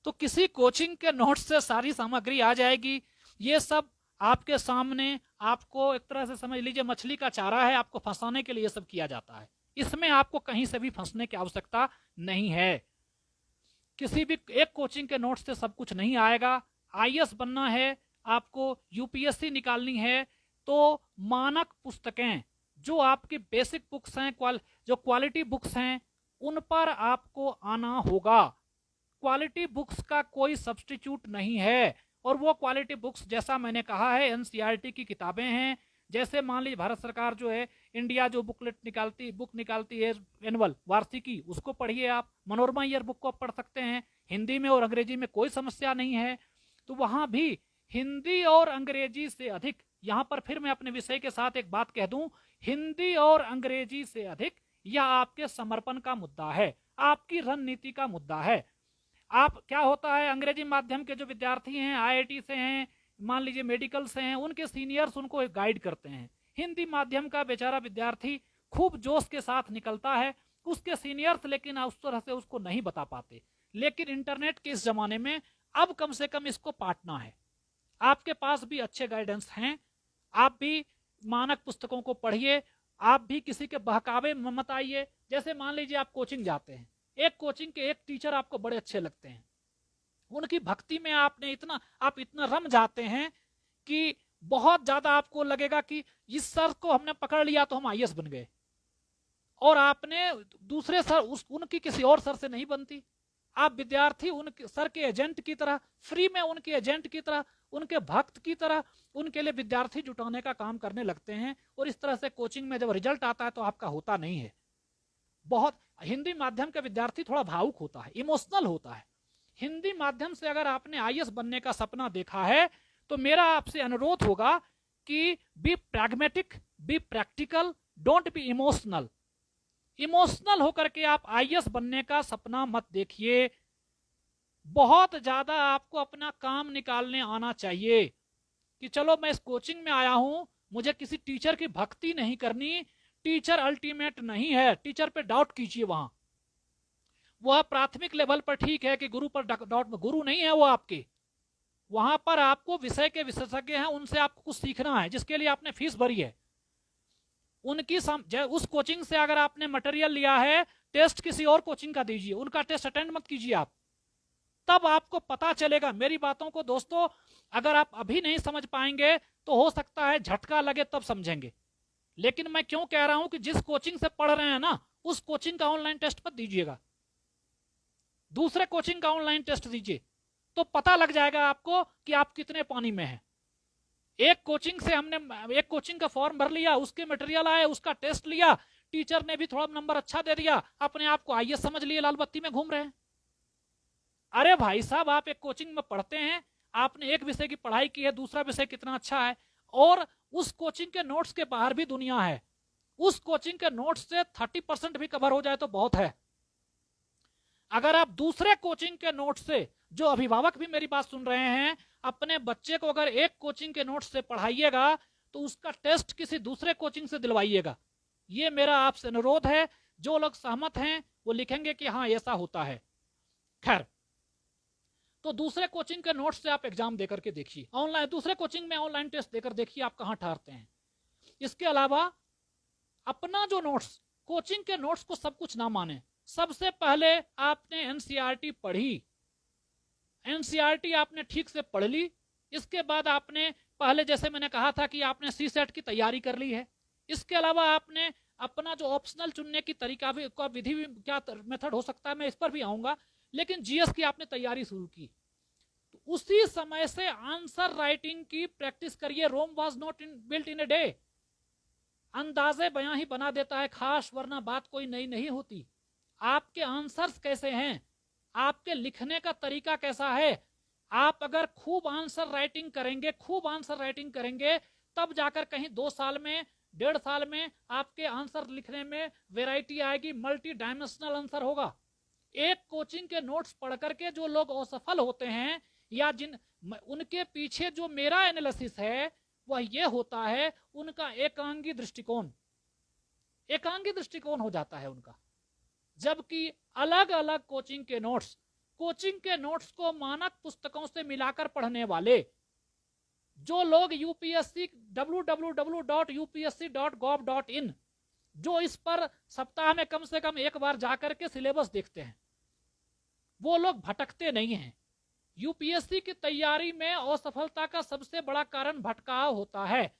तो किसी कोचिंग के नोट्स से सारी सामग्री आ जाएगी। ये सब आपके सामने, आपको एक तरह से समझ लीजिए मछली का चारा है, आपको फंसाने के लिए सब किया जाता है। इसमें आपको कहीं से भी फंसने की आवश्यकता नहीं है। किसी भी एक कोचिंग के नोट्स से सब कुछ नहीं आएगा। आईएएस बनना है, आपको यूपीएससी निकालनी है, तो मानक पुस्तकें जो आपकी बेसिक बुक्स हैं, जो क्वालिटी बुक्स हैं, उन पर आपको आना होगा। क्वालिटी बुक्स का कोई सब्स्टिट्यूट नहीं है, और वो क्वालिटी बुक्स जैसा मैंने कहा है एनसीईआरटी की किताबें हैं। जैसे मान लीजिए भारत सरकार जो है इंडिया जो बुक निकालती है एनुअल, वार्षिकी, उसको पढ़िए आप। मनोरमा ईयर बुक को आप पढ़ सकते हैं, हिंदी में और अंग्रेजी में कोई समस्या नहीं है। तो वहां भी हिंदी और अंग्रेजी से अधिक, यहां पर फिर मैं अपने विषय के साथ एक बात कह दूं, हिंदी और अंग्रेजी से अधिक यह आपके समर्पण का मुद्दा है, आपकी रणनीति का मुद्दा है। आप क्या होता है, अंग्रेजी माध्यम के जो विद्यार्थी हैं, आईआईटी से हैं, मान लीजिए मेडिकल से हैं, उनके सीनियर्स उनको गाइड करते हैं। हिंदी माध्यम का बेचारा विद्यार्थी खूब जोश के साथ निकलता है, उसके सीनियर्स लेकिन उस तरह से उसको नहीं बता पाते। लेकिन इंटरनेट के इस जमाने में अब कम से कम इसको पाटना है। आपके पास भी अच्छे गाइडेंस हैं, आप भी मानक पुस्तकों को पढ़िए, आप भी किसी के बहकावे में मत आइए। जैसे मान लीजिए आप कोचिंग जाते हैं, एक कोचिंग के एक टीचर आपको बड़े अच्छे लगते हैं, उनकी भक्ति में आप इतना रम जाते हैं कि बहुत ज्यादा आपको लगेगा कि इस सर को हमने पकड़ लिया तो हम आईएएस बन गए, और आपने दूसरे सर उनकी किसी और सर से नहीं बनती। आप विद्यार्थी उन सर के एजेंट की तरह, फ्री में उनके एजेंट की तरह, उनके भक्त की तरह उनके लिए विद्यार्थी जुटाने का काम करने लगते हैं। और इस तरह से कोचिंग में जब रिजल्ट आता है तो आपका होता नहीं है। बहुत हिंदी माध्यम का विद्यार्थी थोड़ा भावुक होता है, इमोशनल होता है। हिंदी माध्यम से अगर आपने आईएएस बनने का सपना देखा है तो मेरा आपसे अनुरोध होगा कि be pragmatic, be practical, don't be emotional. Emotional होकर के आप आईएएस बनने का सपना मत देखिए। बहुत ज्यादा आपको अपना काम निकालने आना चाहिए कि चलो मैं इस कोचिंग में आया हूं, मुझे किसी टीचर की भक्ति नहीं करनी, टीचर अल्टीमेट नहीं है, टीचर पे डाउट कीजिए। वहां वह प्राथमिक लेवल पर ठीक है कि गुरु पर डाउट, गुरु नहीं है वो आपके, वहां पर आपको विषय के विशेषज्ञ हैं, उनसे आपको कुछ सीखना है जिसके लिए आपने फीस भरी है। उनकी उस कोचिंग से अगर आपने मटेरियल लिया है, टेस्ट किसी और कोचिंग का दीजिए, उनका टेस्ट अटेंड मत कीजिए आप, तब आपको पता चलेगा। मेरी बातों को दोस्तों अगर आप अभी नहीं समझ पाएंगे तो हो सकता है झटका लगे तब समझेंगे। लेकिन मैं क्यों कह रहा हूं कि जिस कोचिंग से पढ़ रहे हैं ना, उस कोचिंग का ऑनलाइन टेस्ट मत दीजिएगा, दूसरे कोचिंग का ऑनलाइन टेस्ट दीजिए, तो पता लग जाएगा आपको कि आप कितने पानी में हैं। एक कोचिंग का फॉर्म भर लिया, उसके मटेरियल आए, उसका टेस्ट लिया, टीचर ने भी थोड़ा नंबर अच्छा दे दिया, अपने आप को आईएएस समझ लिए, लाल बत्ती में घूम रहे हैं। अरे भाई साहब, आप एक कोचिंग में पढ़ते हैं, आपने एक विषय की पढ़ाई की है, दूसरा विषय कितना अच्छा है, और उस कोचिंग के नोट्स के बाहर भी दुनिया है। उस कोचिंग के नोट्स से 30% भी कवर हो जाए तो बहुत है। अगर आप दूसरे कोचिंग के नोट्स से, जो अभिभावक भी मेरी बात सुन रहे हैं, अपने बच्चे को अगर एक कोचिंग के नोट्स से पढ़ाइएगा तो उसका टेस्ट किसी दूसरे कोचिंग से दिलवाइएगा। ये मेरा आपसे अनुरोध है। जो लोग सहमत हैं वो लिखेंगे कि हाँ ऐसा होता है। खैर, तो दूसरे कोचिंग के नोट्स से आप एग्जाम देकर के देखिए, ऑनलाइन दूसरे कोचिंग में ऑनलाइन टेस्ट देकर देखिए आप कहां ठहरते हैं। इसके अलावा अपना जो नोट्स, कोचिंग के नोट्स को सब कुछ ना माने। सबसे पहले आपने एनसीईआरटी पढ़ी, एनसीईआरटी आपने ठीक से पढ़ ली, इसके बाद आपने पहले जैसे मैंने कहा था कि आपने सीसेट की तैयारी कर ली है। इसके अलावा आपने अपना जो ऑप्शनल चुनने की तरीका भी, का विधि भी, क्या मेथड हो सकता है, मैं इस पर भी आऊंगा, लेकिन जीएस की आपने तैयारी शुरू की। तो उसी समय से आंसर राइटिंग की प्रैक्टिस करिए। Rome was not built in a day. अंदाजे बयां ही बना देता है खास, वरना बात कोई नई नहीं होती। आपके आंसर्स कैसे हैं, आपके लिखने का तरीका कैसा है, आप अगर खूब आंसर राइटिंग करेंगे, खूब आंसर राइटिंग करेंगे, तब जाकर कहीं 2 साल में, 1.5 साल में आपके आंसर लिखने में वैरायटी आएगी, मल्टी डायमेंशनल आंसर होगा। एक कोचिंग के नोट्स पढ़ करके जो लोग असफल होते हैं, या उनके पीछे जो मेरा एनालिसिस है वह ये होता है, उनका एकांगी दृष्टिकोण हो जाता है उनका। जबकि अलग अलग कोचिंग के नोट्स को मानक पुस्तकों से मिलाकर पढ़ने वाले जो लोग यूपीएससी www.upsc.gov.in, जो इस पर सप्ताह में कम से कम एक बार जाकर के सिलेबस देखते हैं, वो लोग भटकते नहीं हैं। यूपीएससी की तैयारी में असफलता का सबसे बड़ा कारण भटकाव होता है।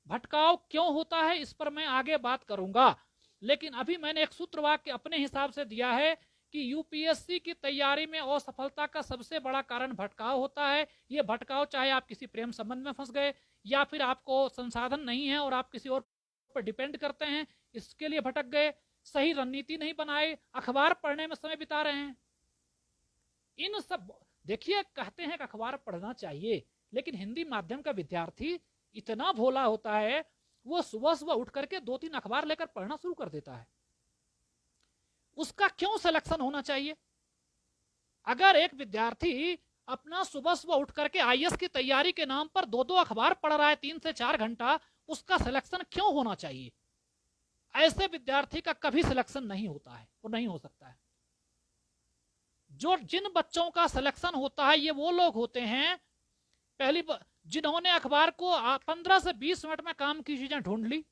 भटकाव क्यों होता है इस पर मैं आगे बात करूंगा, लेकिन अभी मैंने एक सूत्र वाक्य अपने हिसाब से दिया है कि यूपीएससी की तैयारी में असफलता का सबसे बड़ा कारण भटकाव होता है। ये भटकाव चाहे आप किसी प्रेम संबंध में फंस गए, या फिर आपको संसाधन नहीं है और आप किसी और पर डिपेंड करते हैं, इसके लिए भटक गए, सही रणनीति नहीं बनाए, अखबार पढ़ने में समय बिता रहे हैं। इन सब, देखिए कहते हैं कि अखबार पढ़ना चाहिए, लेकिन हिंदी माध्यम का विद्यार्थी इतना भोला होता है, वो सुबह सुबह उठ करके 2-3 अखबार लेकर पढ़ना शुरू कर देता है। उसका क्यों सिलेक्शन होना चाहिए? अगर एक विद्यार्थी अपना सुबह सुबह उठ करके आईएएस की तैयारी के नाम पर 2-2 अखबार पढ़ रहा है 3 से 4 घंटा, उसका सिलेक्शन क्यों होना चाहिए? ऐसे विद्यार्थी का कभी सिलेक्शन नहीं होता है और नहीं हो सकता है। जो जिन बच्चों का सिलेक्शन होता है ये वो लोग होते हैं जिन्होंने अखबार को 15 से 20 मिनट में काम की चीजें ढूंढ ली,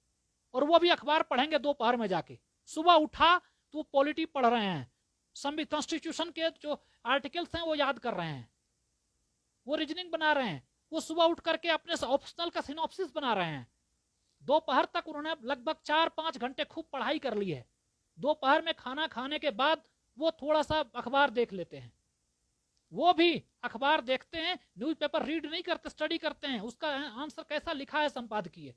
और वो भी अखबार पढ़ेंगे दोपहर में जाके। सुबह उठा तो पॉलिटी पढ़ रहे हैं, कॉन्स्टिट्यूशन के जो आर्टिकल्स हैं वो याद कर रहे हैं, वो रीजनिंग बना रहे हैं, वो सुबह उठ करके अपने ऑप्शनल का सिनॉप्सिस बना रहे हैं। दोपहर तक उन्होंने लगभग 4-5 घंटे खूब पढ़ाई कर ली है। दोपहर में खाना खाने के बाद वो थोड़ा सा अखबार देख लेते हैं। वो भी अखबार देखते हैं, न्यूज़पेपर रीड नहीं करते, स्टडी करते हैं उसका आंसर कैसा लिखा है संपादकीय।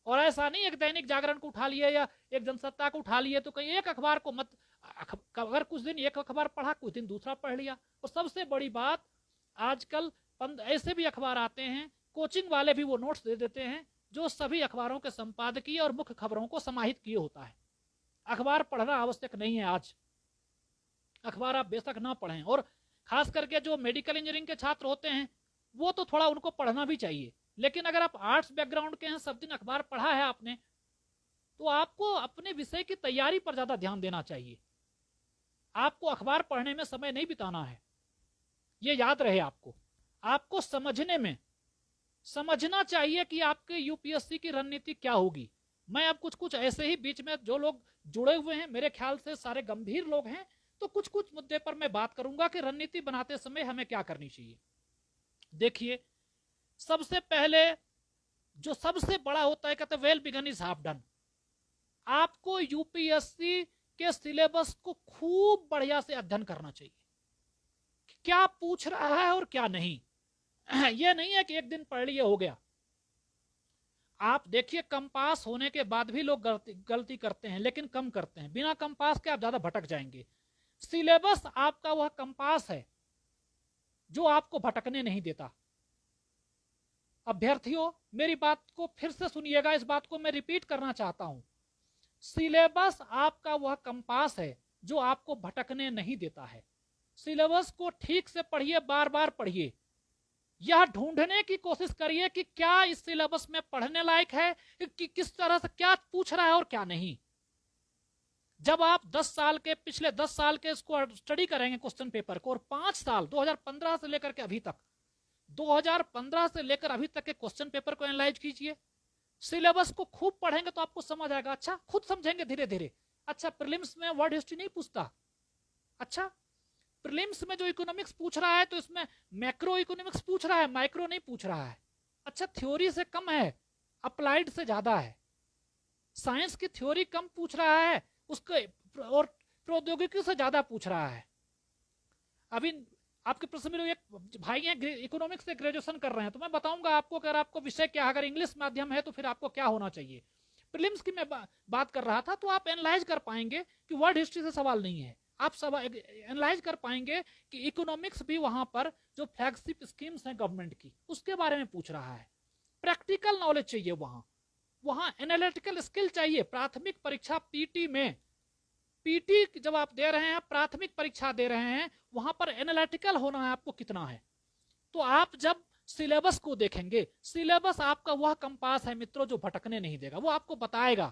और ऐसा नहीं एक दैनिक जागरण को उठा लिए या एक जनसत्ता को उठा लिए तो कहीं एक अखबार को मत, अगर कुछ दिन एक अखबार पढ़ा, कुछ दिन दूसरा पढ़ लिया। और सबसे बड़ी बात, आजकल ऐसे भी अखबार आते हैं, कोचिंग वाले भी वो नोट्स दे देते हैं जो सभी अखबारों के संपादकीय और मुख्य खबरों को समाहित किए होता है। अखबार पढ़ना आवश्यक नहीं है आज, अखबार आप बेशक ना पढ़ें। और खास करके जो मेडिकल इंजीनियरिंग के छात्र होते हैं वो तो थोड़ा उनको पढ़ना भी चाहिए, लेकिन अगर आप आर्ट्स बैकग्राउंड के हैं, सब दिन अखबार पढ़ा है आपने, तो आपको अपने विषय की तैयारी पर ज्यादा ध्यान देना चाहिए। आपको अखबार पढ़ने में समय नहीं बिताना है, ये याद रहे। आपको समझना चाहिए कि आपके यूपीएससी की रणनीति क्या होगी। मैं अब कुछ ऐसे ही बीच में जो लोग जुड़े हुए हैं, मेरे ख्याल से सारे गंभीर लोग हैं, तो कुछ मुद्दे पर मैं बात करूंगा कि रणनीति बनाते समय हमें क्या करनी चाहिए। देखिए, सबसे पहले जो सबसे बड़ा होता है, कहते हैं well begun is half done. आपको यूपीएससी के सिलेबस को खूब बढ़िया से अध्ययन करना चाहिए, क्या पूछ रहा है और क्या नहीं। यह नहीं है कि एक दिन पढ़ लिए हो गया। आप देखिए, कंपास होने के बाद भी लोग गलती करते हैं, लेकिन कम करते हैं। बिना कंपास के आप ज्यादा भटक जाएंगे। सिलेबस आपका वह कंपास है जो आपको भटकने नहीं देता। अभ्यर्थियों, मेरी बात को फिर से सुनिएगा, इस बात को मैं रिपीट करना चाहता हूं। सिलेबस आपका वह कंपास है जो आपको भटकने नहीं देता है। सिलेबस को ठीक से पढ़िए, बार बार पढ़िए, यह ढूंढने की कोशिश करिए कि क्या इस सिलेबस में पढ़ने लायक है, कि किस तरह से क्या पूछ रहा है और क्या नहीं। जब आप पिछले 10 साल के इसको स्टडी करेंगे क्वेश्चन पेपर को, और 5 साल 2015 से लेकर के अभी तक, 2015 से लेकर अभी तक के क्वेश्चन पेपर को एनालाइज कीजिए, सिलेबस को खूब पढ़ेंगे तो आपको समझ आएगा। अच्छा, खुद समझेंगे धीरे धीरे। अच्छा, प्रीलिम्स में वर्ड हिस्ट्री नहीं पूछता। अच्छा, प्रीलिम्स में जो इकोनॉमिक्स पूछ रहा है तो इसमें मैक्रो इकोनॉमिक्स पूछ रहा है, माइक्रो नहीं पूछ रहा है। अच्छा, थ्योरी से कम है, अप्लाइड से ज्यादा है। साइंस की थ्योरी कम पूछ रहा है उसके, और प्रौद्योगिकी से ज्यादा पूछ रहा है। अभी आपके प्रश्न में एक भाई हैं इकोनॉमिक्स से ग्रेजुएशन कर रहे हैं, तो मैं बताऊंगा आपको, अगर आपको विषय क्या, अगर इंग्लिश माध्यम है तो फिर आपको क्या होना चाहिए। प्रीलिम्स की मैं बात कर रहा था, तो आप एनालाइज कर पाएंगे कि वर्ड हिस्ट्री से सवाल नहीं है। आप सब एनालाइज कर पाएंगे कि इकोनॉमिक्स भी वहां पर जो फ्लैगशिप स्कीम्स हैं गवर्नमेंट की, उसके बारे में पूछ रहा है। प्रैक्टिकल नॉलेज चाहिए वहां एनालिटिकल स्किल चाहिए। प्राथमिक परीक्षा पीटी में, पीटी जब आप दे रहे हैं, प्राथमिक परीक्षा दे रहे हैं, वहां पर एनालिटिकल होना है आपको कितना है। तो आप जब सिलेबस को देखेंगे, सिलेबस आपका वह कंपास है मित्रों जो भटकने नहीं देगा। वो आपको बताएगा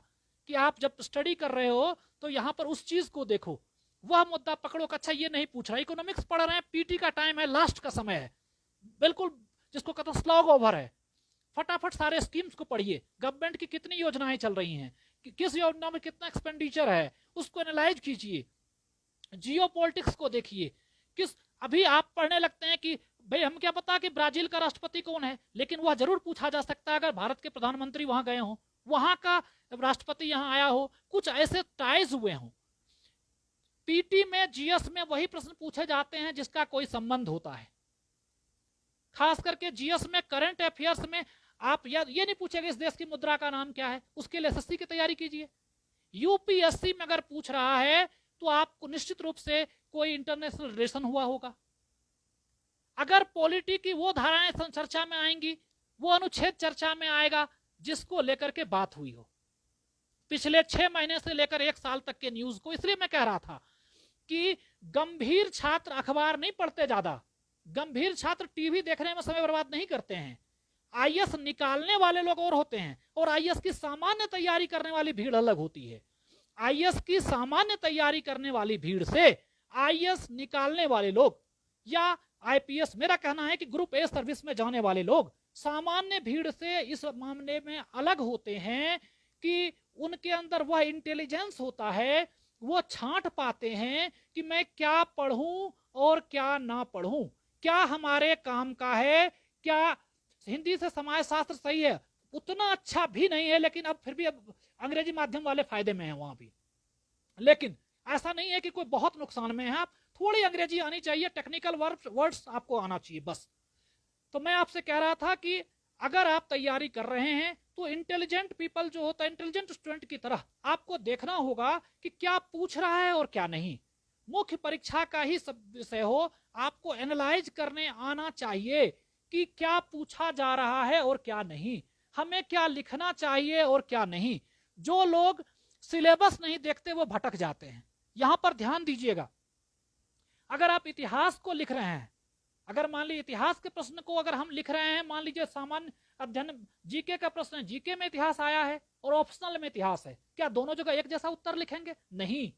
कि आप जब स्टडी कर रहे हो तो यहां पर उस चीज को देखो, वह मुद्दा पकड़ो। अच्छा, ये नहीं पूछ रहा, इकोनॉमिक्स पढ़ रहे हैं, पीटी का टाइम है, लास्ट का समय है, बिल्कुल जिसको कहते हैं स्लॉग ओवर है। फटाफट सारे स्कीम्स को पढ़िए, गवर्नमेंट की कितनी योजनाएं चल रही हैं, किस योजना में कितना एक्सपेंडिचर है, उसको एनालाइज कीजिए। जियो पॉलिटिक्स को देखिए। अभी आप पढ़ने लगते हैं कि भाई हम क्या पता कि ब्राजील का राष्ट्रपति कौन है, लेकिन वह जरूर पूछा जा सकता है अगर भारत के प्रधानमंत्री वहां गए हो, वहां का राष्ट्रपति यहां आया हो, कुछ ऐसे टाइज हुए हों। पीटी में, जीएस में वही प्रश्न पूछे जाते हैं जिसका कोई संबंध होता है। खास करके जीएस में, करंट अफेयर्स में आप ये नहीं पूछेगा इस देश की मुद्रा का नाम क्या है, उसके लिए एसएससी की तैयारी कीजिए। यूपीएससी में अगर पूछ रहा है तो आपको निश्चित रूप से कोई इंटरनेशनल रिलेशन हुआ होगा। अगर पॉलिटी की वो धाराएं चर्चा में आएंगी, वो अनुच्छेद चर्चा में आएगा जिसको लेकर के बात हुई हो। पिछले 6 महीने से लेकर 1 साल तक के न्यूज को, इसलिए मैं कह रहा था कि गंभीर छात्र अखबार नहीं पढ़ते ज्यादा, गंभीर छात्र टीवी देखने में समय बर्बाद नहीं करते हैं, आईएएस निकालने वाले लोग और होते हैं और आईएएस की सामान्य तैयारी करने वाली भीड़ अलग होती है। आईएएस की सामान्य तैयारी करने वाली भीड़ से आईएएस निकालने वाले लोग या आईपीएस, मेरा कहना है कि ग्रुप ए सर्विस में जाने वाले लोग सामान्य भीड़ से इस मामले में अलग होते हैं कि उनके अंदर वह इंटेलिजेंस होता है, वो छांट पाते हैं कि मैं क्या पढ़ूं और क्या ना पढ़ूं, क्या हमारे काम का है, क्या हिंदी से समाज शास्त्र सही है, उतना अच्छा भी नहीं है लेकिन अब फिर भी अब अंग्रेजी माध्यम वाले फायदे में है वहां भी, लेकिन ऐसा नहीं है कि कोई बहुत नुकसान में है। आप थोड़ी अंग्रेजी आनी चाहिए, टेक्निकल वर्ड्स आपको आना चाहिए बस। तो मैं आपसे कह रहा था कि अगर आप तैयारी कर रहे हैं तो इंटेलिजेंट पीपल जो होता है, इंटेलिजेंट स्टूडेंट की तरह आपको देखना होगा कि क्या पूछ रहा है और क्या नहीं। मुख्य परीक्षा का ही सब विषय हो, आपको एनालाइज करने आना चाहिए कि क्या पूछा जा रहा है और क्या नहीं, हमें क्या लिखना चाहिए और क्या नहीं। जो लोग सिलेबस नहीं देखते वो भटक जाते हैं। यहां पर ध्यान दीजिएगा, अगर आप इतिहास को लिख रहे हैं, अगर मान लीजिए इतिहास के प्रश्न को अगर हम लिख रहे हैं, मान लीजिए सामान्य अध्ययन जीके का प्रश्न है, जीके में इतिहास आया है और ऑप्शनल में इतिहास है, क्या दोनों जगह एक जैसा उत्तर लिखेंगे? नहीं।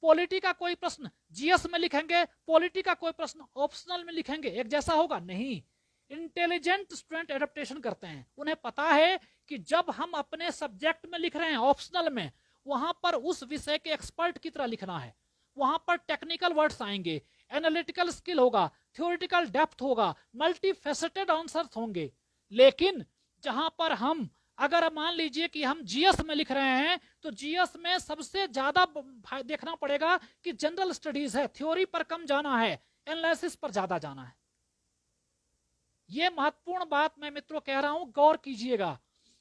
पॉलिटी का कोई प्रश्न जीएस में लिखेंगे, पॉलिटी का कोई प्रश्न ऑप्शनल में लिखेंगे, एक जैसा होगा? नहीं। इंटेलिजेंट स्टूडेंट एडेप्टेशन करते हैं, उन्हें पता है कि जब हम अपने सब्जेक्ट में लिख रहे हैं ऑप्शनल में, वहां पर उस विषय के एक्सपर्ट की तरह लिखना है, वहां पर टेक्निकल वर्ड्स आएंगे, एनालिटिकल स्किल होगा, थ्योरेटिकल डेप्थ होगा, मल्टी फेसेटेड आंसर्स होंगे। लेकिन जहां पर हम अगर मान लीजिए कि हम जीएस में लिख रहे हैं तो जीएस में सबसे ज्यादा देखना पड़ेगा कि जनरल स्टडीज है, थ्योरी पर कम जाना है, एनालिसिस पर ज्यादा जाना है। यह महत्वपूर्ण बात मैं मित्रों कह रहा हूं, गौर कीजिएगा।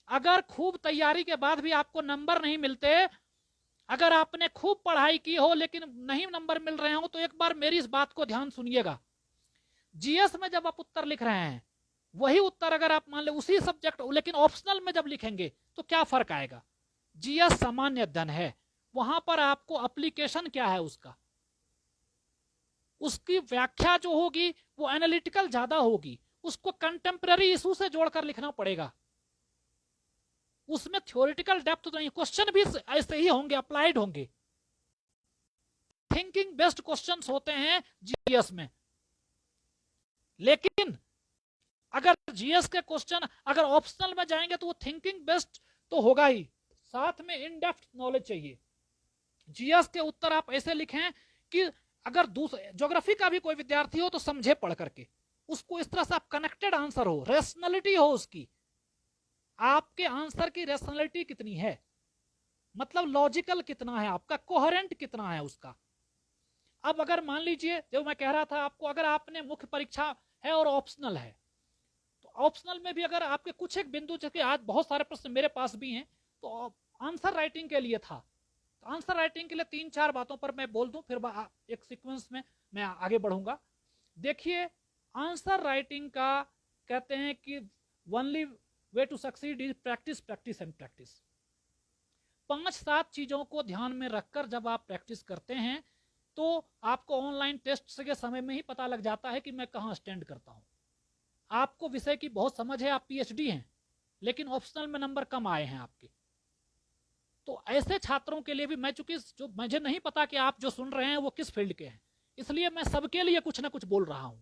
अगर खूब तैयारी के बाद भी आपको नंबर नहीं मिलते, अगर आपने खूब पढ़ाई की हो लेकिन नहीं नंबर मिल रहे हो, तो एक बार मेरी इस बात को ध्यान सुनिएगा। जीएस में जब आप उत्तर लिख रहे हैं, वही उत्तर अगर आप मान ले उसी सब्जेक्ट लेकिन ऑप्शनल में जब लिखेंगे तो क्या फर्क आएगा? जीएस सामान्य अध्ययन है, वहां पर आपको एप्लीकेशन क्या है उसका, उसकी व्याख्या जो होगी वो एनालिटिकल ज्यादा होगी, उसको कंटेम्पररी इशू से जोड़कर लिखना पड़ेगा। उसमें थ्योरेटिकल डेप्थ तो नहीं, क्वेश्चन भी ऐसे ही होंगे, अप्लाइड होंगे, थिंकिंग बेस्ड क्वेश्चंस होते हैं जीएस में। लेकिन अगर जीएस के क्वेश्चन अगर ऑप्शनल में जाएंगे तो वो थिंकिंग बेस्ड तो होगा ही, साथ में इन डेप्थ नॉलेज चाहिए। जीएस के उत्तर आप ऐसे लिखें कि अगर दूसरे ज्योग्राफी का भी कोई विद्यार्थी हो तो समझे पढ़ करके, उसको इस तरह से आप कनेक्टेड आंसर हो, रेशनलिटी हो उसकी, आपके आंसर की रेशनलिटी कितनी है, मतलब लॉजिकल कितना है आपका, कोहेरेंट कितना है उसका। अब अगर मान लीजिए जो मैं कह रहा था आपको, अगर आपने मुख्य परीक्षा है और ऑप्शनल है, तो ऑप्शनल में भी अगर आपके कुछ एक बिंदु, जैसे आज बहुत सारे प्रश्न मेरे पास भी हैं, तो आंसर राइटिंग के लिए था, तो आंसर राइटिंग के लिए 3-4 बातों पर मैं बोल दूं, फिर एक सीक्वेंस में मैं आगे बढ़ूंगा। देखिए, आंसर राइटिंग का कहते हैं कि only way to succeed is practice, practice and practice. 5-7 चीजों को ध्यान में रखकर जब आप प्रैक्टिस करते हैं तो आपको ऑनलाइन टेस्ट के समय में ही पता लग जाता है कि मैं कहां स्टैंड करता हूं। आपको विषय की बहुत समझ है, आप पीएचडी हैं, लेकिन ऑप्शनल में नंबर कम आए हैं आपके, तो ऐसे छात्रों के लिए भी मैं, चूंकि जो मुझे नहीं पता कि आप जो सुन रहे हैं वो किस फील्ड के हैं, इसलिए मैं सबके लिए कुछ ना कुछ बोल रहा हूं।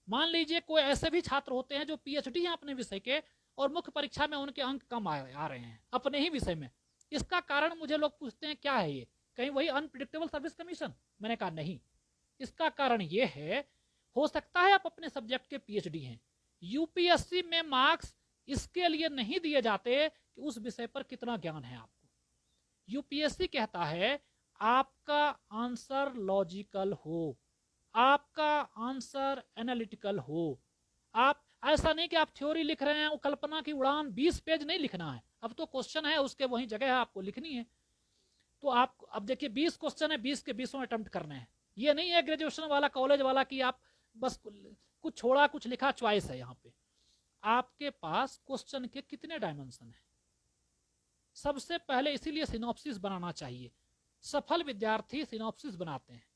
मान लीजिए कोई ऐसे भी छात्र होते हैं जो पीएचडी हैं अपने विषय के और मुख्य परीक्षा में उनके अंक कम आ रहे हैं अपने ही विषय में। इसका कारण मुझे लोग पूछते हैं क्या है ये, कहीं वही अनप्रिडिक्टेबल सर्विस कमीशन? मैंने कहा नहीं, इसका कारण ये है, हो सकता है आप अपने सब्जेक्ट के पीएचडी हैं, यूपीएससी में मार्क्स इसके लिए नहीं दिए जाते कि उस विषय पर कितना ज्ञान है आपको। यूपीएससी कहता है आपका आंसर लॉजिकल हो, आपका आंसर एनालिटिकल हो। आप ऐसा नहीं कि आप थ्योरी लिख रहे हैं, वो कल्पना की उड़ान 20 पेज नहीं लिखना है, अब तो क्वेश्चन है उसके वही जगह है आपको लिखनी है। तो आप अब देखिए 20 क्वेश्चन है, 20 के 20 अटेम्प्ट करने हैं। ये नहीं है ग्रेजुएशन वाला, कॉलेज वाला कि आप बस कुछ छोड़ा कुछ लिखा, चॉइस है। यहाँ पे आपके पास क्वेश्चन के कितने डायमेंशन है, सबसे पहले इसीलिए सिनॉप्सिस बनाना चाहिए। सफल विद्यार्थी सिनॉप्सिस बनाते हैं,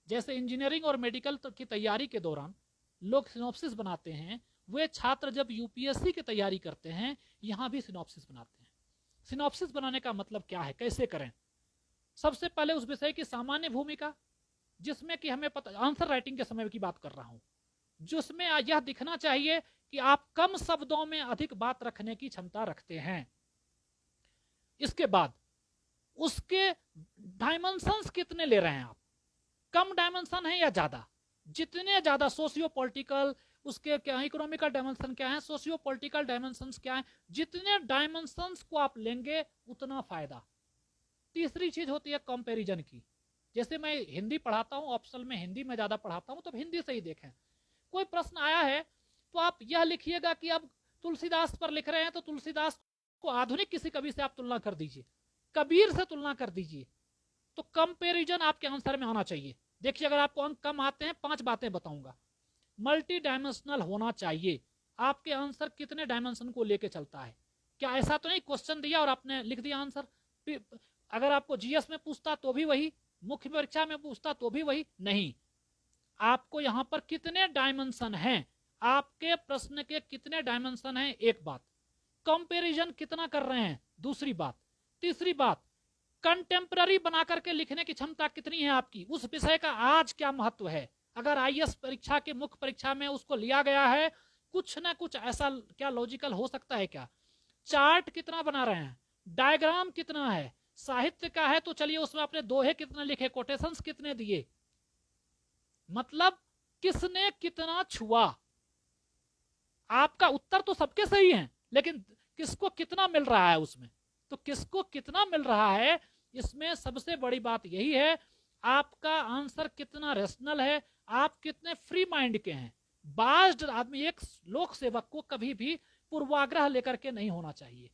जैसे इंजीनियरिंग और मेडिकल की तैयारी के दौरान लोग सिनॉप्सिस बनाते हैं, वे छात्र जब यूपीएससी की तैयारी करते हैं यहां भी सिनॉप्सिस बनाते हैं। सिनॉप्सिस बनाने का मतलब क्या है, कैसे करें? सबसे पहले उस विषय की सामान्य भूमिका, जिसमें कि हमें पता, आंसर राइटिंग के समय की बात कर रहा हूं, जिसमें यह दिखना चाहिए कि आप कम शब्दों में अधिक बात रखने की क्षमता रखते हैं। इसके बाद उसके डायमेंशंस कितने ले रहे हैं आप, कम डायमेंशन है या ज्यादा? जितने ज्यादा सोशियो पॉलिटिकल, उसके क्या इकोनॉमिकल डायमेंशन क्या है, सोशियो पॉलिटिकल डायमेंशंस क्या है, जितने डायमेंशंस को आप लेंगे उतना फायदा। तीसरी चीज होती है कंपैरिजन की। जैसे मैं हिंदी पढ़ाता हूं, ऑप्शनल में हिंदी में ज्यादा पढ़ाता हूं, तो हिंदी से ही देखें। कोई प्रश्न आया है तो आप यह लिखिएगा कि अब तुलसीदास पर लिख रहे हैं तो तुलसीदास को आधुनिक किसी कवि से आप तुलना कर दीजिए, कबीर से तुलना कर दीजिए। तो कंपैरिजन आपके आंसर में आना चाहिए। देखिए, अगर आपको अंक कम आते हैं, 5 बातें बताऊंगा। मल्टी डायमेंशनल होना चाहिए। आपके आंसर कितने डायमेंशन को लेके चलता है? क्या ऐसा तो नहीं क्वेश्चन दिया और आपने लिख दिया आंसर? अगर आपको जीएस में पूछता तो भी वही, मुख्य परीक्षा में पूछता तो भी वही नहीं। आपको यहां पर कितने डायमेंशन हैं, आपके प्रश्न के कितने डायमेंशन हैं, एक बात। कंपैरिजन कितना कर रहे हैं, दूसरी बात। तीसरी बात, कंटेम्पररी बना करके लिखने की क्षमता कितनी है आपकी, उस विषय का आज क्या महत्व है। अगर आईएएस परीक्षा के मुख्य परीक्षा में उसको लिया गया है, कुछ ना कुछ ऐसा क्या लॉजिकल हो सकता है क्या? चार्ट कितना बना रहे हैं, डायग्राम कितना है, साहित्य का है तो चलिए उसमें आपने दोहे कितने लिखे, कोटेशंस कितने दिए, मतलब किसने कितना छुआ। आपका उत्तर तो सबके सही है, लेकिन किसको कितना मिल रहा है उसमें। तो किसको कितना मिल रहा है, इसमें सबसे बड़ी बात यही है, आपका आंसर कितना रेशनल है, आप कितने फ्री माइंड के हैं। बाज्ड आदमी, एक लोक सेवक को कभी भी पूर्वाग्रह लेकर के नहीं होना चाहिए।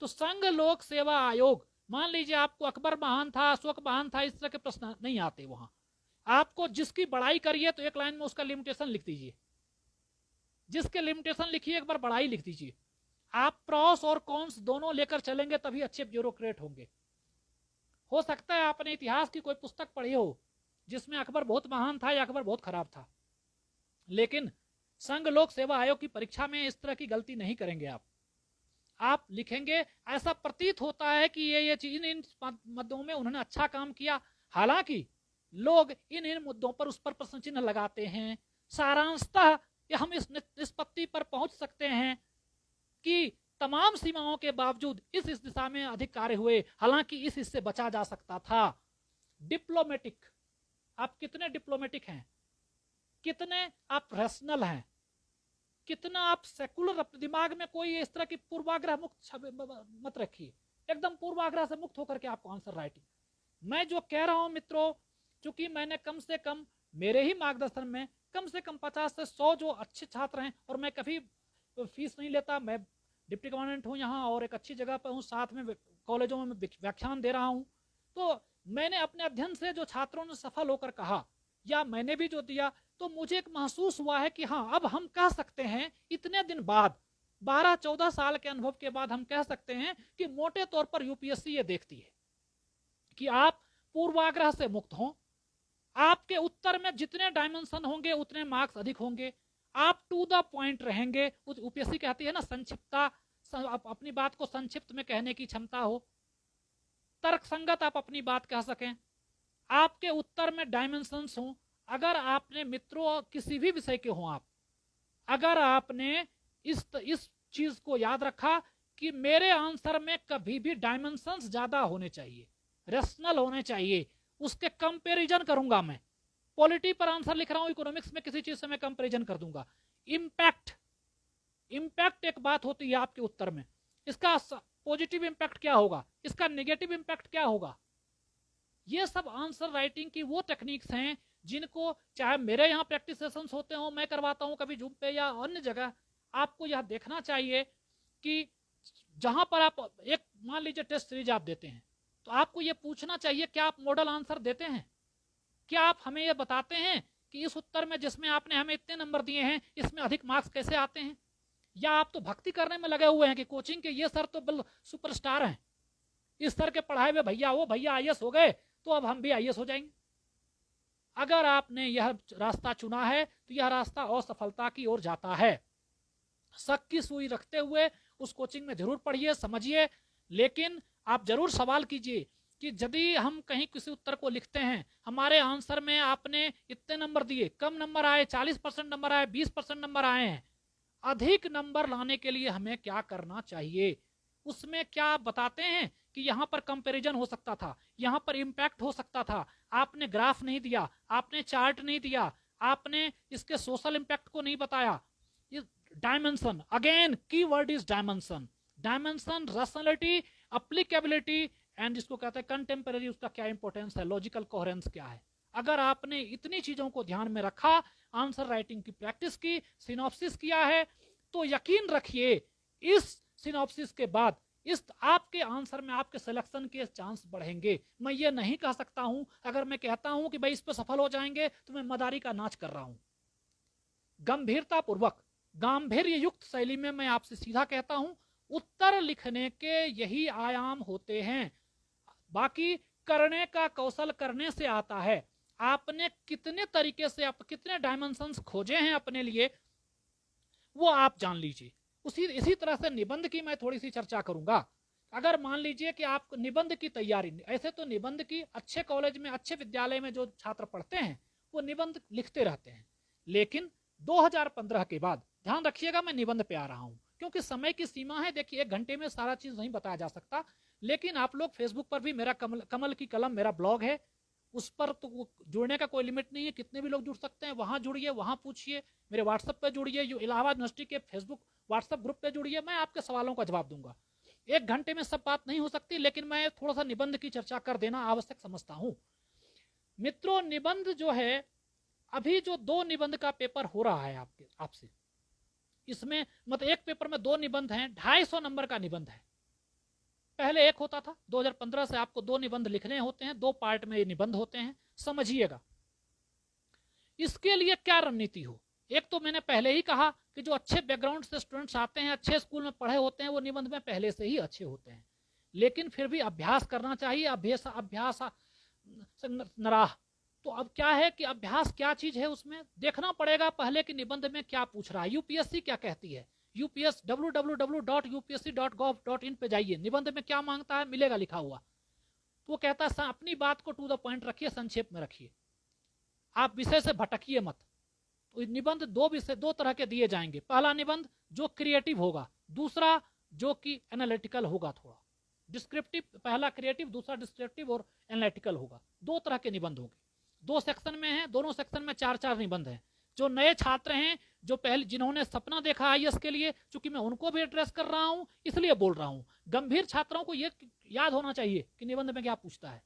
तो संघ लोक सेवा आयोग, मान लीजिए आपको अकबर महान था, अशोक महान था, इस तरह के प्रश्न नहीं आते वहां। आपको जिसकी बड़ाई करिए तो एक लाइन में उसका लिमिटेशन लिख दीजिए, जिसके लिमिटेशन लिखिए एक बार बड़ाई लिख दीजिए। आप प्रॉस और कॉन्स दोनों लेकर चलेंगे तभी अच्छे ब्यूरोक्रेट होंगे। हो सकता है आपने इतिहास की कोई पुस्तक पढ़ी हो जिसमें अकबर बहुत महान था या अकबर बहुत खराब था, लेकिन संघ लोक सेवा आयोग की परीक्षा में इस तरह की गलती नहीं करेंगे। आप लिखेंगे, ऐसा प्रतीत होता है कि ये चीज इन मुद्दों में उन्होंने अच्छा काम किया, हालांकि लोग इन मुद्दों पर उस पर प्रश्न चिन्ह लगाते हैं। सारांशतः हम इस निष्पत्ति पर पहुंच सकते हैं कि तमाम सीमाओं के बावजूद इस दिशा में अधिक कार्य हुए, हालांकि इस हिस्से बचा जा सकता था। डिप्लोमेटिक, आप कितने डिप्लोमेटिक हैं, कितने आप रैशनल हैं, कितना आप सेकुलर, दिमाग में कोई इस तरह की पूर्वाग्रह मुक्त मत रखिए, एकदम पूर्वाग्रह से मुक्त होकर के आपको आंसर राइटिंग। मैं जो कह रहा हूं मित्रों, चूंकि मैंने कम से कम मेरे ही मार्गदर्शन में कम से कम 50 से 100 जो अच्छे छात्र हैं, और मैं कभी फीस नहीं लेता, मैं डिप्टी कमांडेंट हूं यहाँ और एक अच्छी जगह पर हूँ, साथ में कॉलेजों में व्याख्यान दे रहा हूँ। तो मैंने अपने अध्ययन से जो छात्रों ने सफल होकर कहा, या मैंने भी जो दिया, तो मुझे एक महसूस हुआ है कि हाँ, अब हम कह सकते हैं इतने दिन बाद, 12-14 साल के अनुभव के बाद हम कह सकते हैं कि मोटे तौर पर यूपीएससी ये देखती है कि आप पूर्वाग्रह से मुक्त हों, आपके उत्तर में जितने डायमेंशन होंगे उतने मार्क्स अधिक होंगे, आप टू द पॉइंट रहेंगे। यूपीएससी कहती है ना संक्षिप्तता, अपनी बात को संक्षिप्त में कहने की क्षमता हो, तर्क संगत आप अपनी बात कह सकें, आपके उत्तर में डायमेंशंस हों। अगर आपने मित्रों किसी भी विषय के हों, आप अगर आपने इस चीज को याद रखा कि मेरे आंसर में कभी भी डायमेंशंस ज्यादा होने चाहिए, रेशनल होने चाहिए, उसके कंपैरिजन करूंगा। मैं पॉलिटी पर आंसर लिख रहा हूं, इकोनॉमिक्स में किसी चीज से मैं कंपैरिजन कर दूंगा। इंपैक्ट एक बात होती है आपके उत्तर में, इसका पॉजिटिव इंपैक्ट क्या होगा, इसका नेगेटिव इंपैक्ट क्या होगा। ये सब आंसर राइटिंग की वो टेक्निक्स हैं जिनको चाहे मेरे यहाँ प्रैक्टिस सेशंस होते हो, मैं करवाता हूं कभी जूम पे या अन्य जगह, आपको यह देखना चाहिए कि जहां पर आप एक मान लीजिए टेस्ट सीरीज आप देते हैं, तो आपको यह पूछना चाहिए क्या आप मॉडल आंसर देते हैं, क्या आप हमें यह बताते हैं कि इस उत्तर में जिसमें आपने हमें इतने नंबर दिए हैं इसमें अधिक मार्क्स कैसे आते हैं। या आप तो भक्ति करने में लगे हुए हैं कि कोचिंग के ये सर तो बिल सुपरस्टार हैं, इस सर के पढ़ाए हुए भैया, वो भैया आईएएस हो गए तो अब हम भी आईएएस हो जाएंगे। अगर आपने यह रास्ता चुना है तो यह रास्ता असफलता की ओर जाता है। शक की सुई रखते हुए उस कोचिंग में जरूर पढ़िए, समझिए। लेकिन आप जरूर सवाल कीजिए कि यदि हम कहीं किसी उत्तर को लिखते हैं, हमारे आंसर में आपने इतने नंबर दिए, कम नंबर आए, 40% नंबर आए, 20% नंबर आए हैं, अधिक नंबर लाने के लिए हमें क्या करना चाहिए? उसमें क्या बताते हैं कि यहां पर कंपैरिजन हो सकता था, यहां पर इंपैक्ट हो सकता था, आपने ग्राफ नहीं दिया, आपने चार्ट नहीं दिया, आपने इसके सोशल इंपैक्ट को नहीं बताया। डायमेंशन, अगेन की word is dimension. Dimension, rationality, applicability and जिसको कहते हैं कंटेम्पररी, उसका क्या इंपॉर्टेंस है, लॉजिकल कोहेरेंस क्या है। अगर आपने इतनी चीजों को ध्यान में रखा, आंसर राइटिंग की प्रैक्टिस की, सिनॉप्सिस किया है, तो यकीन रखिए इस सिनॉप्सिस के बाद इस आपके आंसर में आपके सिलेक्शन के चांस बढ़ेंगे। मैं ये नहीं कह सकता हूं, अगर मैं कहता हूं कि भाई इस पर सफल हो जाएंगे तो मैं मदारी का नाच कर रहा हूं। गंभीरता पूर्वक, गांधीर्य युक्त शैली में मैं आपसे सीधा कहता हूं, उत्तर लिखने के यही आयाम होते हैं। बाकी करने का कौशल करने से आता है। आपने कितने तरीके से, आप कितने डायमेंशंस खोजे हैं अपने लिए, वो आप जान लीजिए। इसी तरह से निबंध की मैं थोड़ी सी चर्चा करूंगा। अगर मान लीजिए कि आप निबंध की तैयारी, ऐसे तो निबंध की अच्छे कॉलेज में, अच्छे विद्यालय में जो छात्र पढ़ते हैं वो निबंध लिखते रहते हैं, लेकिन 2015 के बाद, ध्यान रखिएगा मैं निबंध पे आ रहा हूं क्योंकि समय की सीमा है। देखिए 1 घंटे में सारा चीज नहीं बताया जा सकता, लेकिन आप लोग फेसबुक पर भी मेरा कमल की कलम मेरा ब्लॉग है, उस पर तो जुड़ने का कोई लिमिट नहीं है, कितने भी लोग जुड़ सकते हैं। वहां जुड़िए, वहां पूछिए, मेरे व्हाट्सएप पे जुड़िए, जो इलाहाबाद यूनिवर्सिटी के फेसबुक व्हाट्सएप ग्रुप पे जुड़िए, मैं आपके सवालों का जवाब दूंगा। 1 घंटे में सब बात नहीं हो सकती, लेकिन मैं थोड़ा सा निबंध की चर्चा कर देना आवश्यक समझता हूं। मित्रों, निबंध जो है, अभी जो 2 निबंध का पेपर हो रहा है आपसे, इसमें मतलब एक पेपर में 2 निबंध हैं, 250 नंबर का निबंध है। पहले एक होता था, 2015 से आपको 2 निबंध लिखने होते हैं, 2 पार्ट में निबंध होते हैं। समझिएगा इसके लिए क्या रणनीति हो। एक तो मैंने पहले ही कहा कि जो अच्छे बैकग्राउंड से स्टूडेंट्स आते हैं, अच्छे स्कूल में पढ़े होते हैं, वो निबंध में पहले से ही अच्छे होते हैं, लेकिन फिर भी अभ्यास करना चाहिए। अभ्यास नराह। तो अब क्या है कि अभ्यास क्या चीज है, उसमें देखना पड़ेगा पहले कि निबंध में क्या पूछ रहा है, यूपीएससी क्या कहती है। यूपीएस www.upsc.gov.in पे जाइए, निबंध में क्या मांगता है मिलेगा लिखा हुआ। तो वो कहता है अपनी बात को टू द पॉइंट रखिए, संक्षेप में रखिए, आप विषय से भटकिए मत। तो निबंध 2 विषय 2 तरह के दिए जाएंगे। पहला निबंध जो क्रिएटिव होगा, दूसरा जो कि एनालिटिकल होगा, थोड़ा डिस्क्रिप्टिव। पहला क्रिएटिव, दूसरा डिस्क्रिप्टिव और एनालिटिकल होगा। 2 तरह के निबंध होंगे, 2 सेक्शन में है, दोनों सेक्शन में 4-4 निबंध हैं। जो नए छात्र हैं, जो पहले जिन्होंने सपना देखा आईएएस के लिए, चूंकि मैं उनको भी एड्रेस कर रहा हूं इसलिए बोल रहा हूं। गंभीर छात्रों को यह याद होना चाहिए कि निबंध में क्या पूछता है।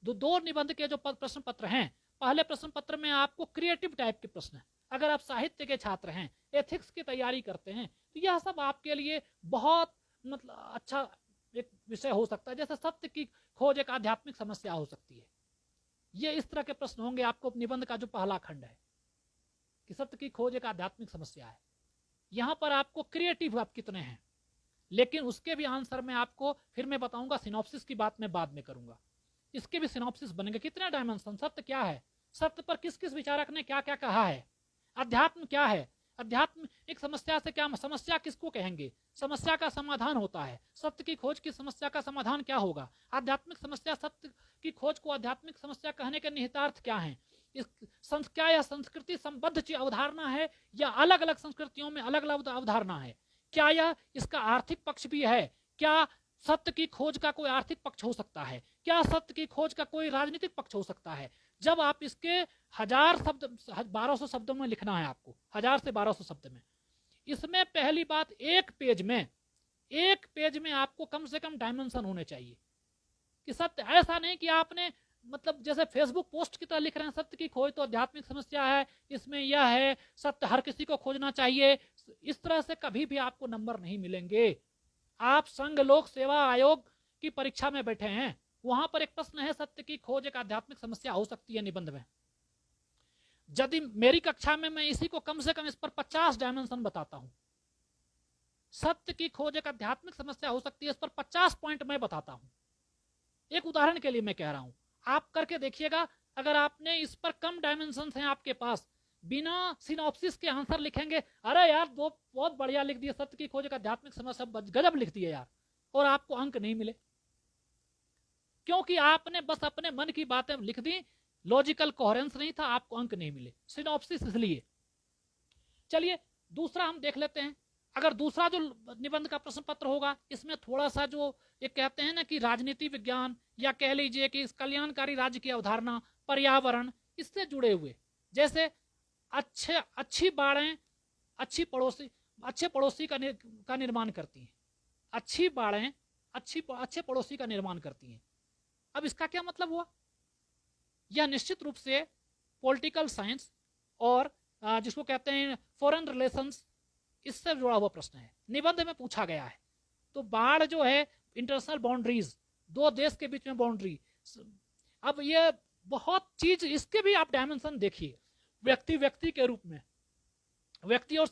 2 निबंध के जो प्रश्न पत्र हैं, पहले प्रश्न पत्र में आपको क्रिएटिव टाइप के प्रश्न है। अगर आप साहित्य के छात्र हैं, एथिक्स की तैयारी करते हैं, तो यह सब आपके लिए बहुत मतलब अच्छा एक विषय हो सकता है। जैसे सत्य की खोज एक आध्यात्मिक समस्या हो सकती है, ये इस तरह के प्रश्न होंगे आपको निबंध का जो पहला खंड है कि सत्य की खोज एक आध्यात्मिक समस्या है। यहां पर आपको क्रिएटिव आप कितने हैं, लेकिन उसके भी आंसर में आपको फिर मैं बताऊंगा। सिनॉप्सिस की बात मैं बाद में करूंगा, इसके भी सिनॉप्सिस बनेंगे। कितने डायमेंशन, सत्य क्या है, सत्य पर किस किस विचारक ने क्या क्या कहा है, अध्यात्म क्या है, अध्यात्म एक समस्या से क्या, समस्या किसको कहेंगे, समस्या का समाधान होता है, सत्य की खोज की समस्या का समाधान क्या होगा, आध्यात्मिक समस्या सत्य की खोज को आध्यात्मिक समस्या कहने के निहितार्थ क्या है, क्या यह संस्कृति संबद्ध अवधारणा है या अलग अलग संस्कृतियों में अलग अलग अवधारणा है, क्या यह इसका आर्थिक पक्ष भी है, क्या सत्य की खोज का कोई आर्थिक पक्ष हो सकता है, क्या सत्य की खोज का कोई राजनीतिक पक्ष हो सकता है। जब आप इसके 1000 शब्द 1200 शब्दों में लिखना है आपको, 1000 से 1200 शब्द में, इसमें पहली बात एक पेज में आपको कम से कम डायमेंशन होने चाहिए कि सत्य ऐसा नहीं कि आपने मतलब जैसे फेसबुक पोस्ट की तरह लिख रहे हैं, सत्य की खोज तो आध्यात्मिक समस्या है, इसमें यह है, सत्य हर किसी को खोजना चाहिए। इस तरह से कभी भी आपको नंबर नहीं मिलेंगे। आप संघ लोक सेवा आयोग की परीक्षा में बैठे हैं, वहां पर एक प्रश्न है, सत्य की खोज एक आध्यात्मिक समस्या हो सकती है निबंध में। यदि मेरी कक्षा में मैं इसी को कम से कम इस पर 50 डायमेंशन बताता हूं, सत्य की खोज एक आध्यात्मिक समस्या हो सकती है, इस पर 50 पॉइंट मैं बताता हूं। एक उदाहरण के लिए मैं कह रहा हूं, आप करके देखिएगा। अगर आपने इस पर कम डायमेंशन हैं आपके पास, बिना सिनॉप्सिस के आंसर लिखेंगे, अरे यार वो बहुत बढ़िया लिख दिया, सत्य की खोज का आध्यात्मिक समझ, सब गजब लिख दिया यार, और आपको अंक नहीं मिले, क्योंकि आपने बस अपने मन की बातें लिख दी, लॉजिकल कोहेरेंस नहीं था, आपको अंक नहीं मिले, सिनॉप्सिस इसलिए। चलिए दूसरा हम देख लेते हैं। अगर दूसरा जो निबंध का प्रश्न पत्र होगा, इसमें थोड़ा सा जो ये कहते हैं ना कि राजनीति विज्ञान, या कह लीजिए कि इस कल्याणकारी राज्य की अवधारणा, पर्यावरण, इससे जुड़े हुए, जैसे अच्छी बाड़ें अच्छे पड़ोसी का निर्माण करती हैं, अच्छी बाड़ें अच्छे पड़ोसी का निर्माण करती हैं। अब इसका क्या मतलब हुआ? यह निश्चित रूप से पॉलिटिकल साइंस और जिसको कहते हैं फॉरेन रिलेशंस, इससे जुड़ा हुआ प्रश्न है, निबंध में पूछा गया है। तो बाढ़ जो है इंटरनेशनल बाउंड्रीज, दो देश के बीच में बाउंड्री, अब ये बहुत चीज, इसके भी आप डायमेंशन देखिए, व्यक्ति के रूप में, व्यक्ति और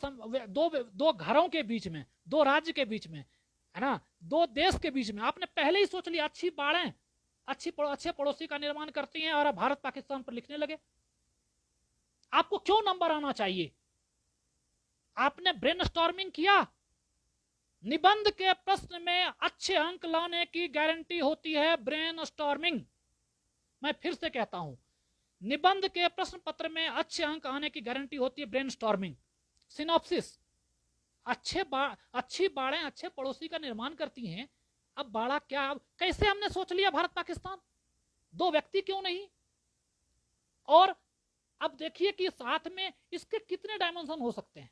दो घरों के बीच में, दो राज्य के बीच में, है ना, दो देश के बीच में, आपने पहले ही सोच लिया अच्छी बाढ़ें अच्छे पड़ोसी का निर्माण करती हैं, और भारत पाकिस्तान पर लिखने लगे। आपको क्यों नंबर आना चाहिए? आपने ब्रेनस्टॉर्मिंग किया? निबंध के प्रश्न में अच्छे अंक लाने की गारंटी होती है ब्रेनस्टॉर्मिंग। मैं फिर से कहता हूं, निबंध के प्रश्न पत्र में अच्छे अंक आने की गारंटी होती है ब्रेनस्टॉर्मिंग। सिनॉप्सिस, अच्छी बाड़ें अच्छे पड़ोसी का निर्माण करती हैं। अब बाड़ा क्या, कैसे हमने सोच लिया भारत पाकिस्तान, दो व्यक्ति क्यों नहीं? और अब देखिए कि साथ में इसके कितने डायमेंशन हो सकते हैं।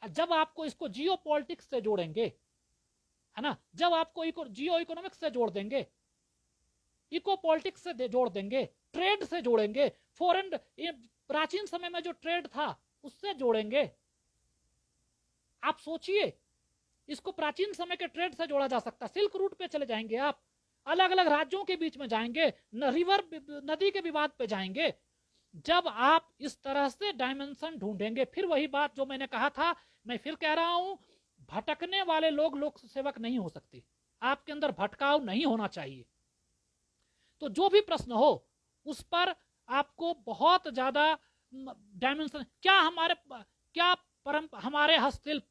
जब आपको इसको जियो पॉलिटिक्स से जोड़ेंगे, है ना, जब आपको जियो इकोनॉमिक्स से जोड़ देंगे, इको पॉलिटिक्स से जोड़ देंगे, ट्रेड से जोड़ेंगे, फॉरेन प्राचीन समय में जो ट्रेड था उससे जोड़ेंगे। आप सोचिए, इसको प्राचीन समय के ट्रेड से जोड़ा जा सकता, सिल्क रूट पे चले जाएंगे आप, अलग अलग राज्यों के बीच में जाएंगे, नदी के विवाद पे जाएंगे। जब आप इस तरह से डायमेंशन ढूंढेंगे, फिर वही बात जो मैंने कहा था, मैं फिर कह रहा हूं, भटकने वाले लोग सेवक नहीं हो सकते, आपके अंदर भटकाव नहीं होना चाहिए। तो जो भी प्रश्न हो उस पर आपको बहुत ज्यादा डायमेंशन, हमारे हस्तशिल्प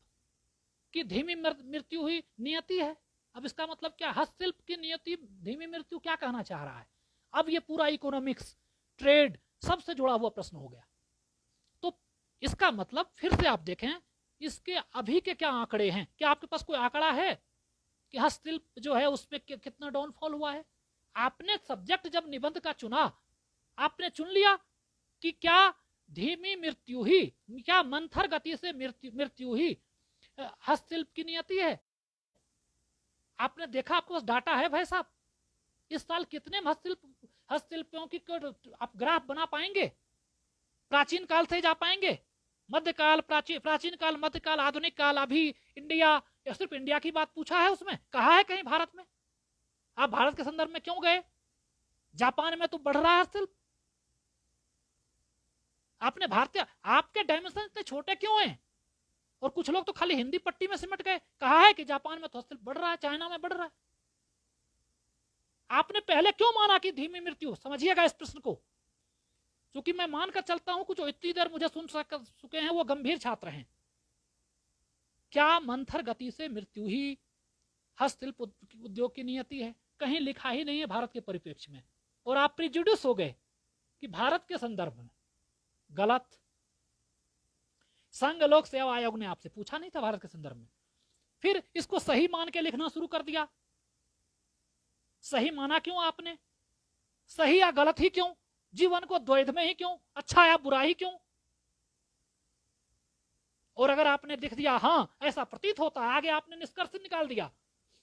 की धीमी मृत्यु हुई नियति है। अब इसका मतलब क्या, हस्तशिल्प की नियति धीमी मृत्यु क्या कहना चाह रहा है? अब ये पूरा इकोनॉमिक्स, ट्रेड, सबसे जुड़ा हुआ प्रश्न हो गया। तो इसका मतलब फिर से आप देखें, इसके अभी के क्या आंकड़े हैं? क्या आपके पास कोई आंकड़ा है कि हस्तशिल्प जो है उसमें कितना डाउनफॉल हुआ है? आपने सब्जेक्ट जब निबंध का चुना, आपने चुन लिया कि क्या धीमी मृत्यु ही, क्या मंथर गति से मृत्यु ही हस्तशिल्प की नियति है? आपने देखा, आपके पास डाटा है भाई साहब, इस साल कितने हस्तशिल्पियों की आप ग्राफ बना पाएंगे? प्राचीन काल से जा पाएंगे? मध्यकाल, प्राचीन काल, मध्यकाल, आधुनिक काल, अभी इंडिया, या सिर्फ इंडिया की बात पूछा है? उसमें कहा है कहीं भारत में? आप भारत के संदर्भ में क्यों गए? जापान में तो बढ़ रहा है हस्तशिल्प। आपने भारतीय, आपके डायमेंशन इतने छोटे क्यों हैं? और कुछ लोग तो खाली हिंदी पट्टी में सिमट गए, कहा है कि जापान में तो हस्तशिल्प बढ़ रहा है, चाइना में बढ़ रहा है। आपने पहले क्यों माना कि धीमी मृत्यु? समझिएगा इस प्रश्न को, क्योंकि मैं मानकर चलता हूं कुछ इतनी देर मुझे सुन चुके हैं वो गंभीर छात्र हैं। क्या मंथर गति से मृत्यु ही हस्तशिल्प उद्योग की नियति है? कहीं लिखा ही नहीं है भारत के परिप्रेक्ष्य में, और आप प्रिजुडिस हो गए कि भारत के संदर्भ में। गलत। संघ लोक सेवा आयोग ने आपसे पूछा नहीं था भारत के संदर्भ में, फिर इसको सही मान के लिखना शुरू कर दिया। सही माना क्यों आपने? सही या गलत ही क्यों? जीवन को द्वैध में ही क्यों? अच्छा या बुरा ही क्यों? और अगर आपने देख दिया हाँ ऐसा प्रतीत होता है, आगे आपने निष्कर्ष निकाल दिया,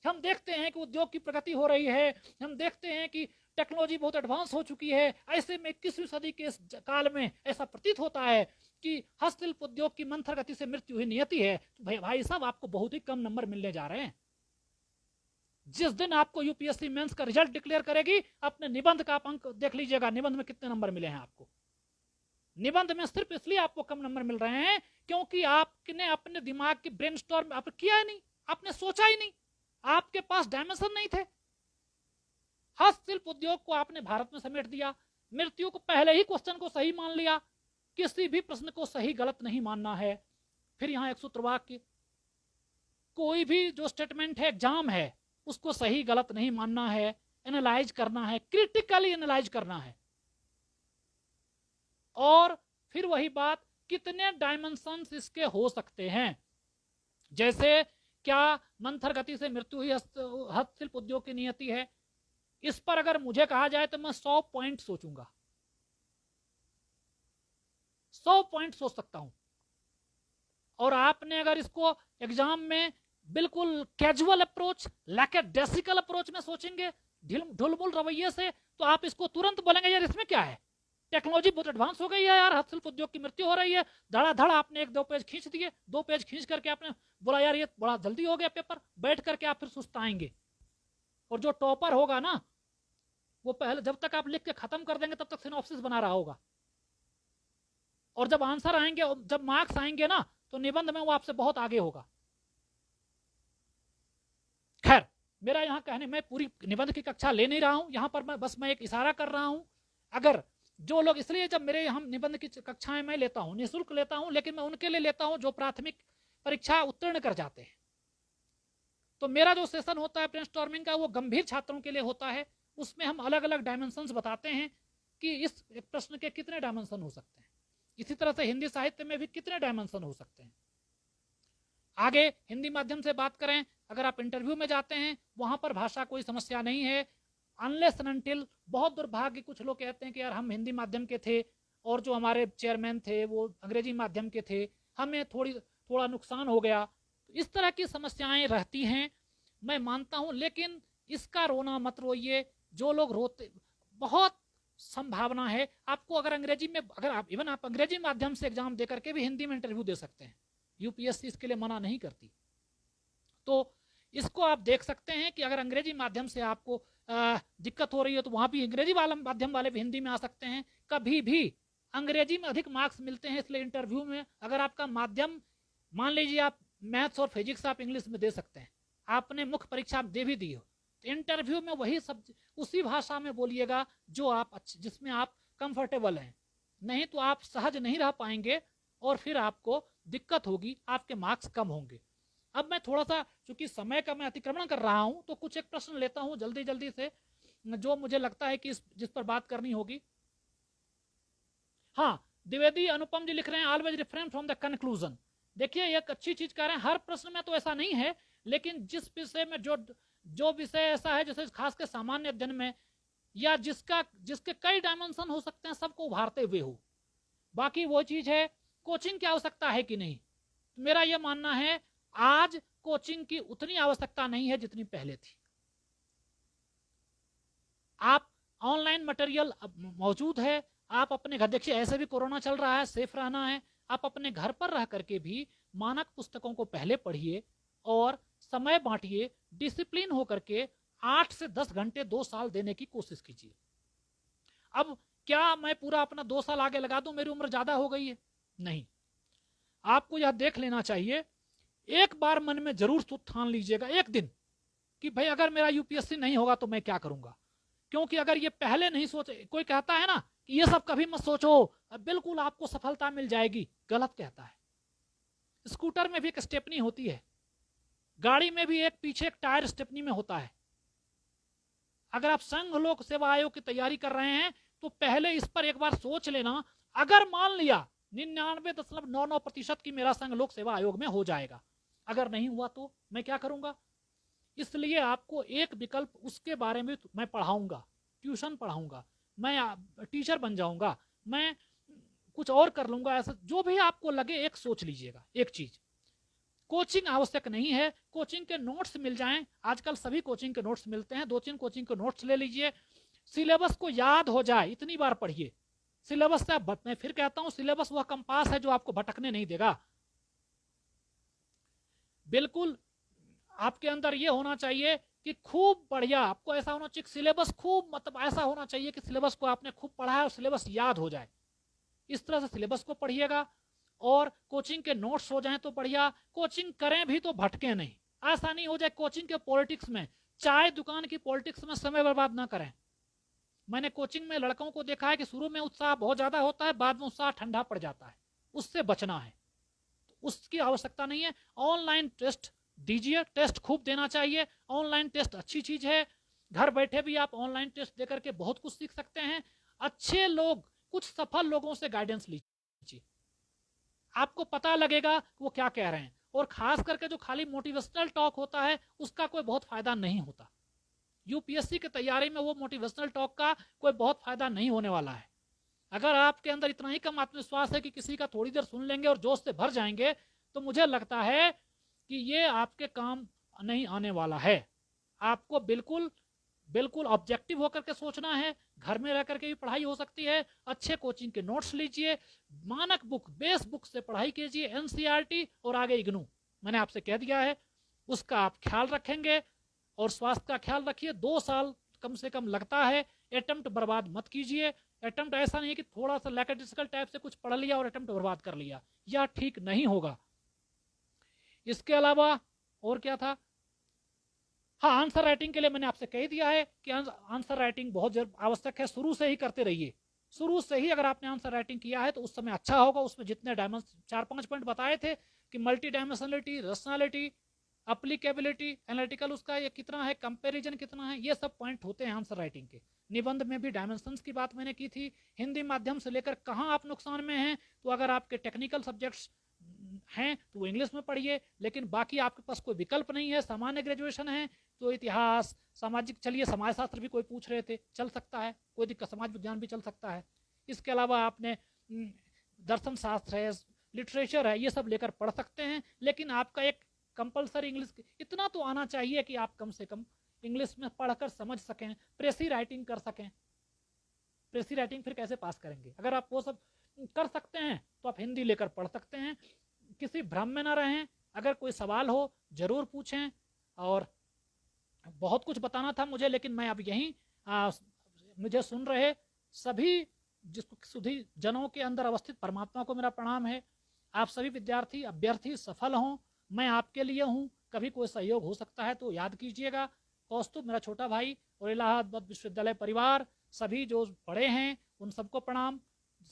हम देखते हैं कि उद्योग की प्रगति हो रही है, हम देखते हैं कि टेक्नोलॉजी बहुत एडवांस हो चुकी है, ऐसे में 21वीं सदी के इस काल में ऐसा प्रतीत होता है कि हस्तशिल्प उद्योग की मंथर गति से मृत्यु ही नियति है, तो भाई साहब आपको बहुत ही कम नंबर मिलने जा रहे हैं। जिस दिन आपको यूपीएससी मेंस का रिजल्ट डिक्लेयर करेगी, अपने निबंध का अंक देख लीजिएगा, निबंध में कितने नंबर मिले हैं आपको। निबंध में सिर्फ इसलिए आपको कम नंबर मिल रहे हैं क्योंकि आपने अपने दिमाग की ब्रेनस्टॉर्म आप किया ही नहीं, आपने सोचा ही नहीं, आपके पास डायमेंशन नहीं थे। हस्तशिल्प उद्योग को आपने भारत में समेट दिया, मृत्यु को पहले ही क्वेश्चन को सही मान लिया, किसी भी प्रश्न को सही गलत नहीं मानना है। फिर यहाँ एक सूत्र वाक्य, कोई भी जो स्टेटमेंट है, एग्जाम है, उसको सही गलत नहीं मानना है, एनालाइज करना है, क्रिटिकली एनालाइज करना है। और फिर वही बात, कितने डायमेंशंस इसके हो सकते हैं, जैसे क्या मंथर गति से मृत्यु ही हस्तशिल्प उद्योग की नियति है। इस पर अगर मुझे कहा जाए तो मैं 100 पॉइंट सोचूंगा, 100 पॉइंट सोच सकता हूं। और आपने अगर इसको एग्जाम में बिल्कुल कैजुअल अप्रोच, लैकेडेसिकल अप्रोच में सोचेंगे, ढुलमुल रवैये से, तो आप इसको तुरंत बोलेंगे यार इसमें क्या है, टेक्नोलॉजी बहुत एडवांस हो गई है यार, हस्तशिल्प उद्योग की मृत्यु हो रही है। धड़ाधड़ आपने 1-2 पेज खींच दिए, 2 पेज खींच करके आपने बोला यार ये बड़ा जल्दी हो गया पेपर, बैठ करके आप फिर सुस्ताएंगे। और जो टॉपर होगा ना, वो पहले जब तक आप लिख के खत्म कर देंगे तब तक सिनॉप्सिस बना रहा होगा, और जब आंसर आएंगे, जब मार्क्स आएंगे ना, तो निबंध में वो आपसे बहुत आगे होगा। खैर, मेरा यहां कहने, मैं पूरी निबंध की कक्षा ले नहीं रहा हूं, यहां पर मैं एक इशारा कर रहा हूं। अगर जो लोग, इसलिए जब मेरे हम निबंध की कक्षाएं मैं लेता हूं, निःशुल्क लेता हूं, लेकिन मैं उनके लिए लेता हूं जो प्राथमिक परीक्षा उत्तीर्ण कर जाते हैं। तो मेरा जो सेशन होता है ब्रेनस्टॉर्मिंग का, वो गंभीर छात्रों के लिए होता है। उसमें हम अलग अलग डायमेंशंस बताते हैं कि इस प्रश्न के कितने डायमेंशन हो सकते हैं। इसी तरह से हिंदी साहित्य में भी कितने डायमेंशन हो सकते हैं। आगे हिंदी माध्यम से बात करें, अगर आप इंटरव्यू में जाते हैं, वहां पर भाषा कोई समस्या नहीं है, अनलेस एंड अनटिल, बहुत दुर्भाग्य, कुछ लोग कहते हैं कि यार हम हिंदी माध्यम के थे और जो हमारे चेयरमैन थे वो अंग्रेजी माध्यम के थे, हमें थोड़ा नुकसान हो गया। तो इस तरह की समस्याएं रहती हैं, मैं मानता हूं, लेकिन इसका रोना मत रोइए। जो लोग रोते, बहुत संभावना है आपको, अगर अंग्रेजी में, अगर आप इवन आप अंग्रेजी माध्यम से एग्जाम दे करके भी हिंदी में इंटरव्यू दे सकते हैं, यूपीएससी इसके लिए मना नहीं करती। तो इसको आप देख सकते हैं कि अगर अंग्रेजी माध्यम से आपको दिक्कत हो रही है, तो वहां भी अंग्रेजी वाला माध्यम वाले भी हिंदी में आ सकते हैं। कभी भी अंग्रेजी में अधिक मार्क्स मिलते हैं, इसलिए इंटरव्यू में अगर आपका माध्यम, मान लीजिए आप मैथ्स और फिजिक्स आप इंग्लिश में दे सकते हैं, आपने मुख्य परीक्षा दे भी दी हो, तो इंटरव्यू में वही सब उसी भाषा में बोलिएगा जो आप जिसमें आप कंफर्टेबल हैं, नहीं तो आप सहज नहीं रह पाएंगे और फिर आपको दिक्कत होगी, आपके मार्क्स कम होंगे। अब मैं थोड़ा सा, चूंकि समय का मैं अतिक्रमण कर रहा हूं, तो कुछ एक प्रश्न लेता हूं जल्दी जल्दी से, जो मुझे लगता है कि जिस पर बात करनी होगी। हाँ, द्विवेदी अनुपम जी लिख रहे हैं, always refrain from the conclusion. देखिए एक अच्छी चीज कह रहे हैं, हर प्रश्न में तो ऐसा नहीं है, लेकिन जिस विषय में जो विषय ऐसा है, जैसे खास कर सामान्य अध्ययन में, या जिसके कई डायमेंशन हो सकते हैं, सबको उभारते हुए हो। बाकी वो चीज है, कोचिंग की आवश्यकता है कि नहीं, मेरा यह मानना है आज कोचिंग की उतनी आवश्यकता नहीं है जितनी पहले थी। आप ऑनलाइन मटेरियल मौजूद है, आप अपने घर, देखिए ऐसे भी कोरोना चल रहा है, सेफ रहना है, आप अपने घर पर रह करके भी मानक पुस्तकों को पहले पढ़िए और समय बांटिए, डिसिप्लिन होकर के 8 से 10 घंटे 2 साल देने की कोशिश कीजिए। अब क्या मैं पूरा अपना 2 साल आगे लगा दूं, मेरी उम्र ज्यादा हो गई है? नहीं, आपको यह देख लेना चाहिए, एक बार मन में जरूर ठान लीजिएगा एक दिन कि भाई अगर मेरा यूपीएससी नहीं होगा तो मैं क्या करूंगा। क्योंकि अगर ये पहले नहीं सोचे, कोई कहता है ना कि ये सब कभी मत सोचो, बिल्कुल आपको सफलता मिल जाएगी, गलत कहता है। स्कूटर में भी एक स्टेपनी होती है, गाड़ी में भी एक पीछे एक टायर स्टेपनी में होता है। अगर आप संघ लोक सेवा आयोग की तैयारी कर रहे हैं तो पहले इस पर एक बार सोच लेना, अगर मान लिया 99.99% की मेरा संघ लोक सेवा आयोग में हो जाएगा, अगर नहीं हुआ तो मैं क्या करूंगा। इसलिए आपको एक विकल्प, उसके बारे में मैं पढ़ाऊंगा, ट्यूशन पढ़ाऊंगा, मैं टीचर बन जाऊंगा, मैं कुछ और कर लूंगा, ऐसा जो भी आपको लगे एक सोच लीजिएगा। एक चीज, कोचिंग आवश्यक नहीं है, कोचिंग के नोट्स मिल जाएं, आजकल सभी कोचिंग के नोट्स मिलते हैं, 2-3 कोचिंग के नोट्स ले लीजिए, सिलेबस को याद हो जाए इतनी बार पढ़िए। सिलेबस से, मैं फिर कहता हूं, सिलेबस वह कंपास है जो आपको भटकने नहीं देगा। बिल्कुल आपके अंदर यह होना चाहिए कि खूब बढ़िया, आपको ऐसा होना चाहिए सिलेबस खूब, मतलब ऐसा होना चाहिए कि सिलेबस को आपने खूब पढ़ा है और सिलेबस याद हो जाए। इस तरह से सिलेबस को पढ़िएगा और कोचिंग के नोट्स हो जाएं तो बढ़िया, कोचिंग करें भी तो भटके नहीं। ऐसा नहीं हो जाए कोचिंग के पॉलिटिक्स में, चाय दुकान की पॉलिटिक्स में समय बर्बाद ना करें। मैंने कोचिंग में लड़कों को देखा है कि शुरू में उत्साह बहुत ज़्यादा होता है, बाद में उत्साह ठंडा पड़ जाता है। उससे बचना है, उसकी आवश्यकता नहीं है। ऑनलाइन टेस्ट दीजिए, टेस्ट खूब देना चाहिए। ऑनलाइन टेस्ट अच्छी चीज़ है, घर बैठे भी आप ऑनलाइन टेस्ट देकर के बहुत कुछ सीख सकते हैं। अच्छे लोग, कुछ सफल लोगों से गाइडेंस लीजिए, आपको पता लगेगा वो क्या कह रहे हैं। और खास करके जो खाली मोटिवेशनल टॉक होता है उसका कोई बहुत फायदा नहीं होता। यूपीएससी की तैयारी में वो मोटिवेशनल टॉक का कोई बहुत फायदा नहीं होने वाला है। अगर आपके अंदर इतना ही कम आत्मविश्वास है कि किसी का थोड़ी देर सुन लेंगे और जोश से भर जाएंगे, तो मुझे लगता है कि ये आपके काम नहीं आने वाला है। आपको बिल्कुल बिल्कुल ऑब्जेक्टिव होकर के सोचना है। घर में रह करके भी पढ़ाई हो सकती है। अच्छे कोचिंग के नोट्स लीजिए, मानक बुक, बेस बुक से पढ़ाई कीजिए, एनसीईआरटी और आगे इग्नू, मैंने आपसे कह दिया है, उसका आप ख्याल रखेंगे। और स्वास्थ्य का ख्याल रखिए। 2 साल कम से कम लगता है, अटेम्प्ट बर्बाद मत कीजिए। अटेम्प्ट ऐसा नहीं है कि थोड़ा सा लैकेटिकल टाइप से कुछ पढ़ लिया और अटेम्प्ट बर्बाद कर लिया, यह ठीक नहीं होगा। इसके अलावा और क्या था, हाँ, आंसर राइटिंग के लिए मैंने आपसे कह दिया है कि आंसर राइटिंग बहुत आवश्यक है, शुरू से ही करते रहिए। शुरू से ही अगर आपने आंसर राइटिंग किया है तो उस समय अच्छा होगा। उसमें जितने डायमेंशन 4-5 पॉइंट बताए थे कि multi dimensionality, rationality, applicability, analytical उसका ये कितना है, कंपैरिजन कितना है, ये सब पॉइंट होते हैं आंसर राइटिंग के। निबंध में भी डायमेंशंस की बात मैंने की थी। हिंदी माध्यम से लेकर कहाँ आप नुकसान में हैं, तो अगर आपके टेक्निकल सब्जेक्ट्स हैं तो वो इंग्लिश में पढ़िए, लेकिन बाकी आपके पास कोई विकल्प नहीं है, सामान्य ग्रेजुएशन है तो इतिहास, सामाजिक, चलिए समाजशास्त्र भी कोई पूछ रहे थे, चल सकता है, कोई दिक्कत, समाज विज्ञान भी चल सकता है। इसके अलावा आपने दर्शन शास्त्र है, लिटरेचर है, ये सब लेकर पढ़ सकते हैं। लेकिन आपका एक कंपलसरी इंग्लिश इतना तो आना चाहिए कि आप कम से कम इंग्लिश में पढ़कर समझ सकें, प्रेसी राइटिंग कर सकें। प्रेसी राइटिंग फिर कैसे पास करेंगे? अगर आप वो सब कर सकते हैं तो आप हिंदी लेकर पढ़ सकते हैं। किसी भ्रम में ना रहें। अगर कोई सवाल हो जरूर पूछें। और बहुत कुछ बताना था मुझे, लेकिन मैं अब यहीं मुझे सुन रहे सभी जिसको सुधी जनों के अंदर अवस्थित परमात्मा को मेरा प्रणाम है। आप सभी विद्यार्थी अभ्यर्थी सफल हों, मैं आपके लिए हूँ। कभी कोई सहयोग हो सकता है तो याद कीजिएगा। कौस्तुभ मेरा छोटा भाई और इलाहाबाद विश्वविद्यालय परिवार सभी जो बड़े हैं उन सबको प्रणाम।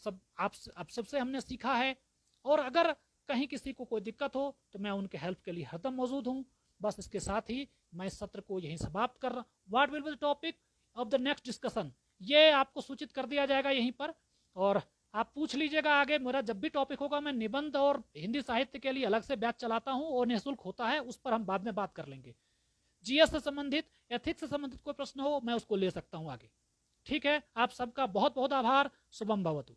सब आप सबसे हमने सीखा है। और अगर कहीं किसी को कोई दिक्कत हो तो मैं उनके हेल्प के लिए हरदम मौजूद हूँ। बस इसके साथ ही मैं इस सत्र को यहीं समाप्त कर रहा हूँ। What will be the topic of the next discussion, ये आपको सूचित कर दिया जाएगा यहीं पर। और आप पूछ लीजिएगा आगे। मेरा जब भी टॉपिक होगा, मैं निबंध और हिंदी साहित्य के लिए अलग से बैच चलाता हूँ और निःशुल्क होता है, उस पर हम बाद में बात कर लेंगे। जीएस से संबंधित, एथिक्स से संबंधित कोई प्रश्न हो मैं उसको ले सकता हूँ आगे। ठीक है, आप सबका बहुत बहुत आभार। शुभम भवतु।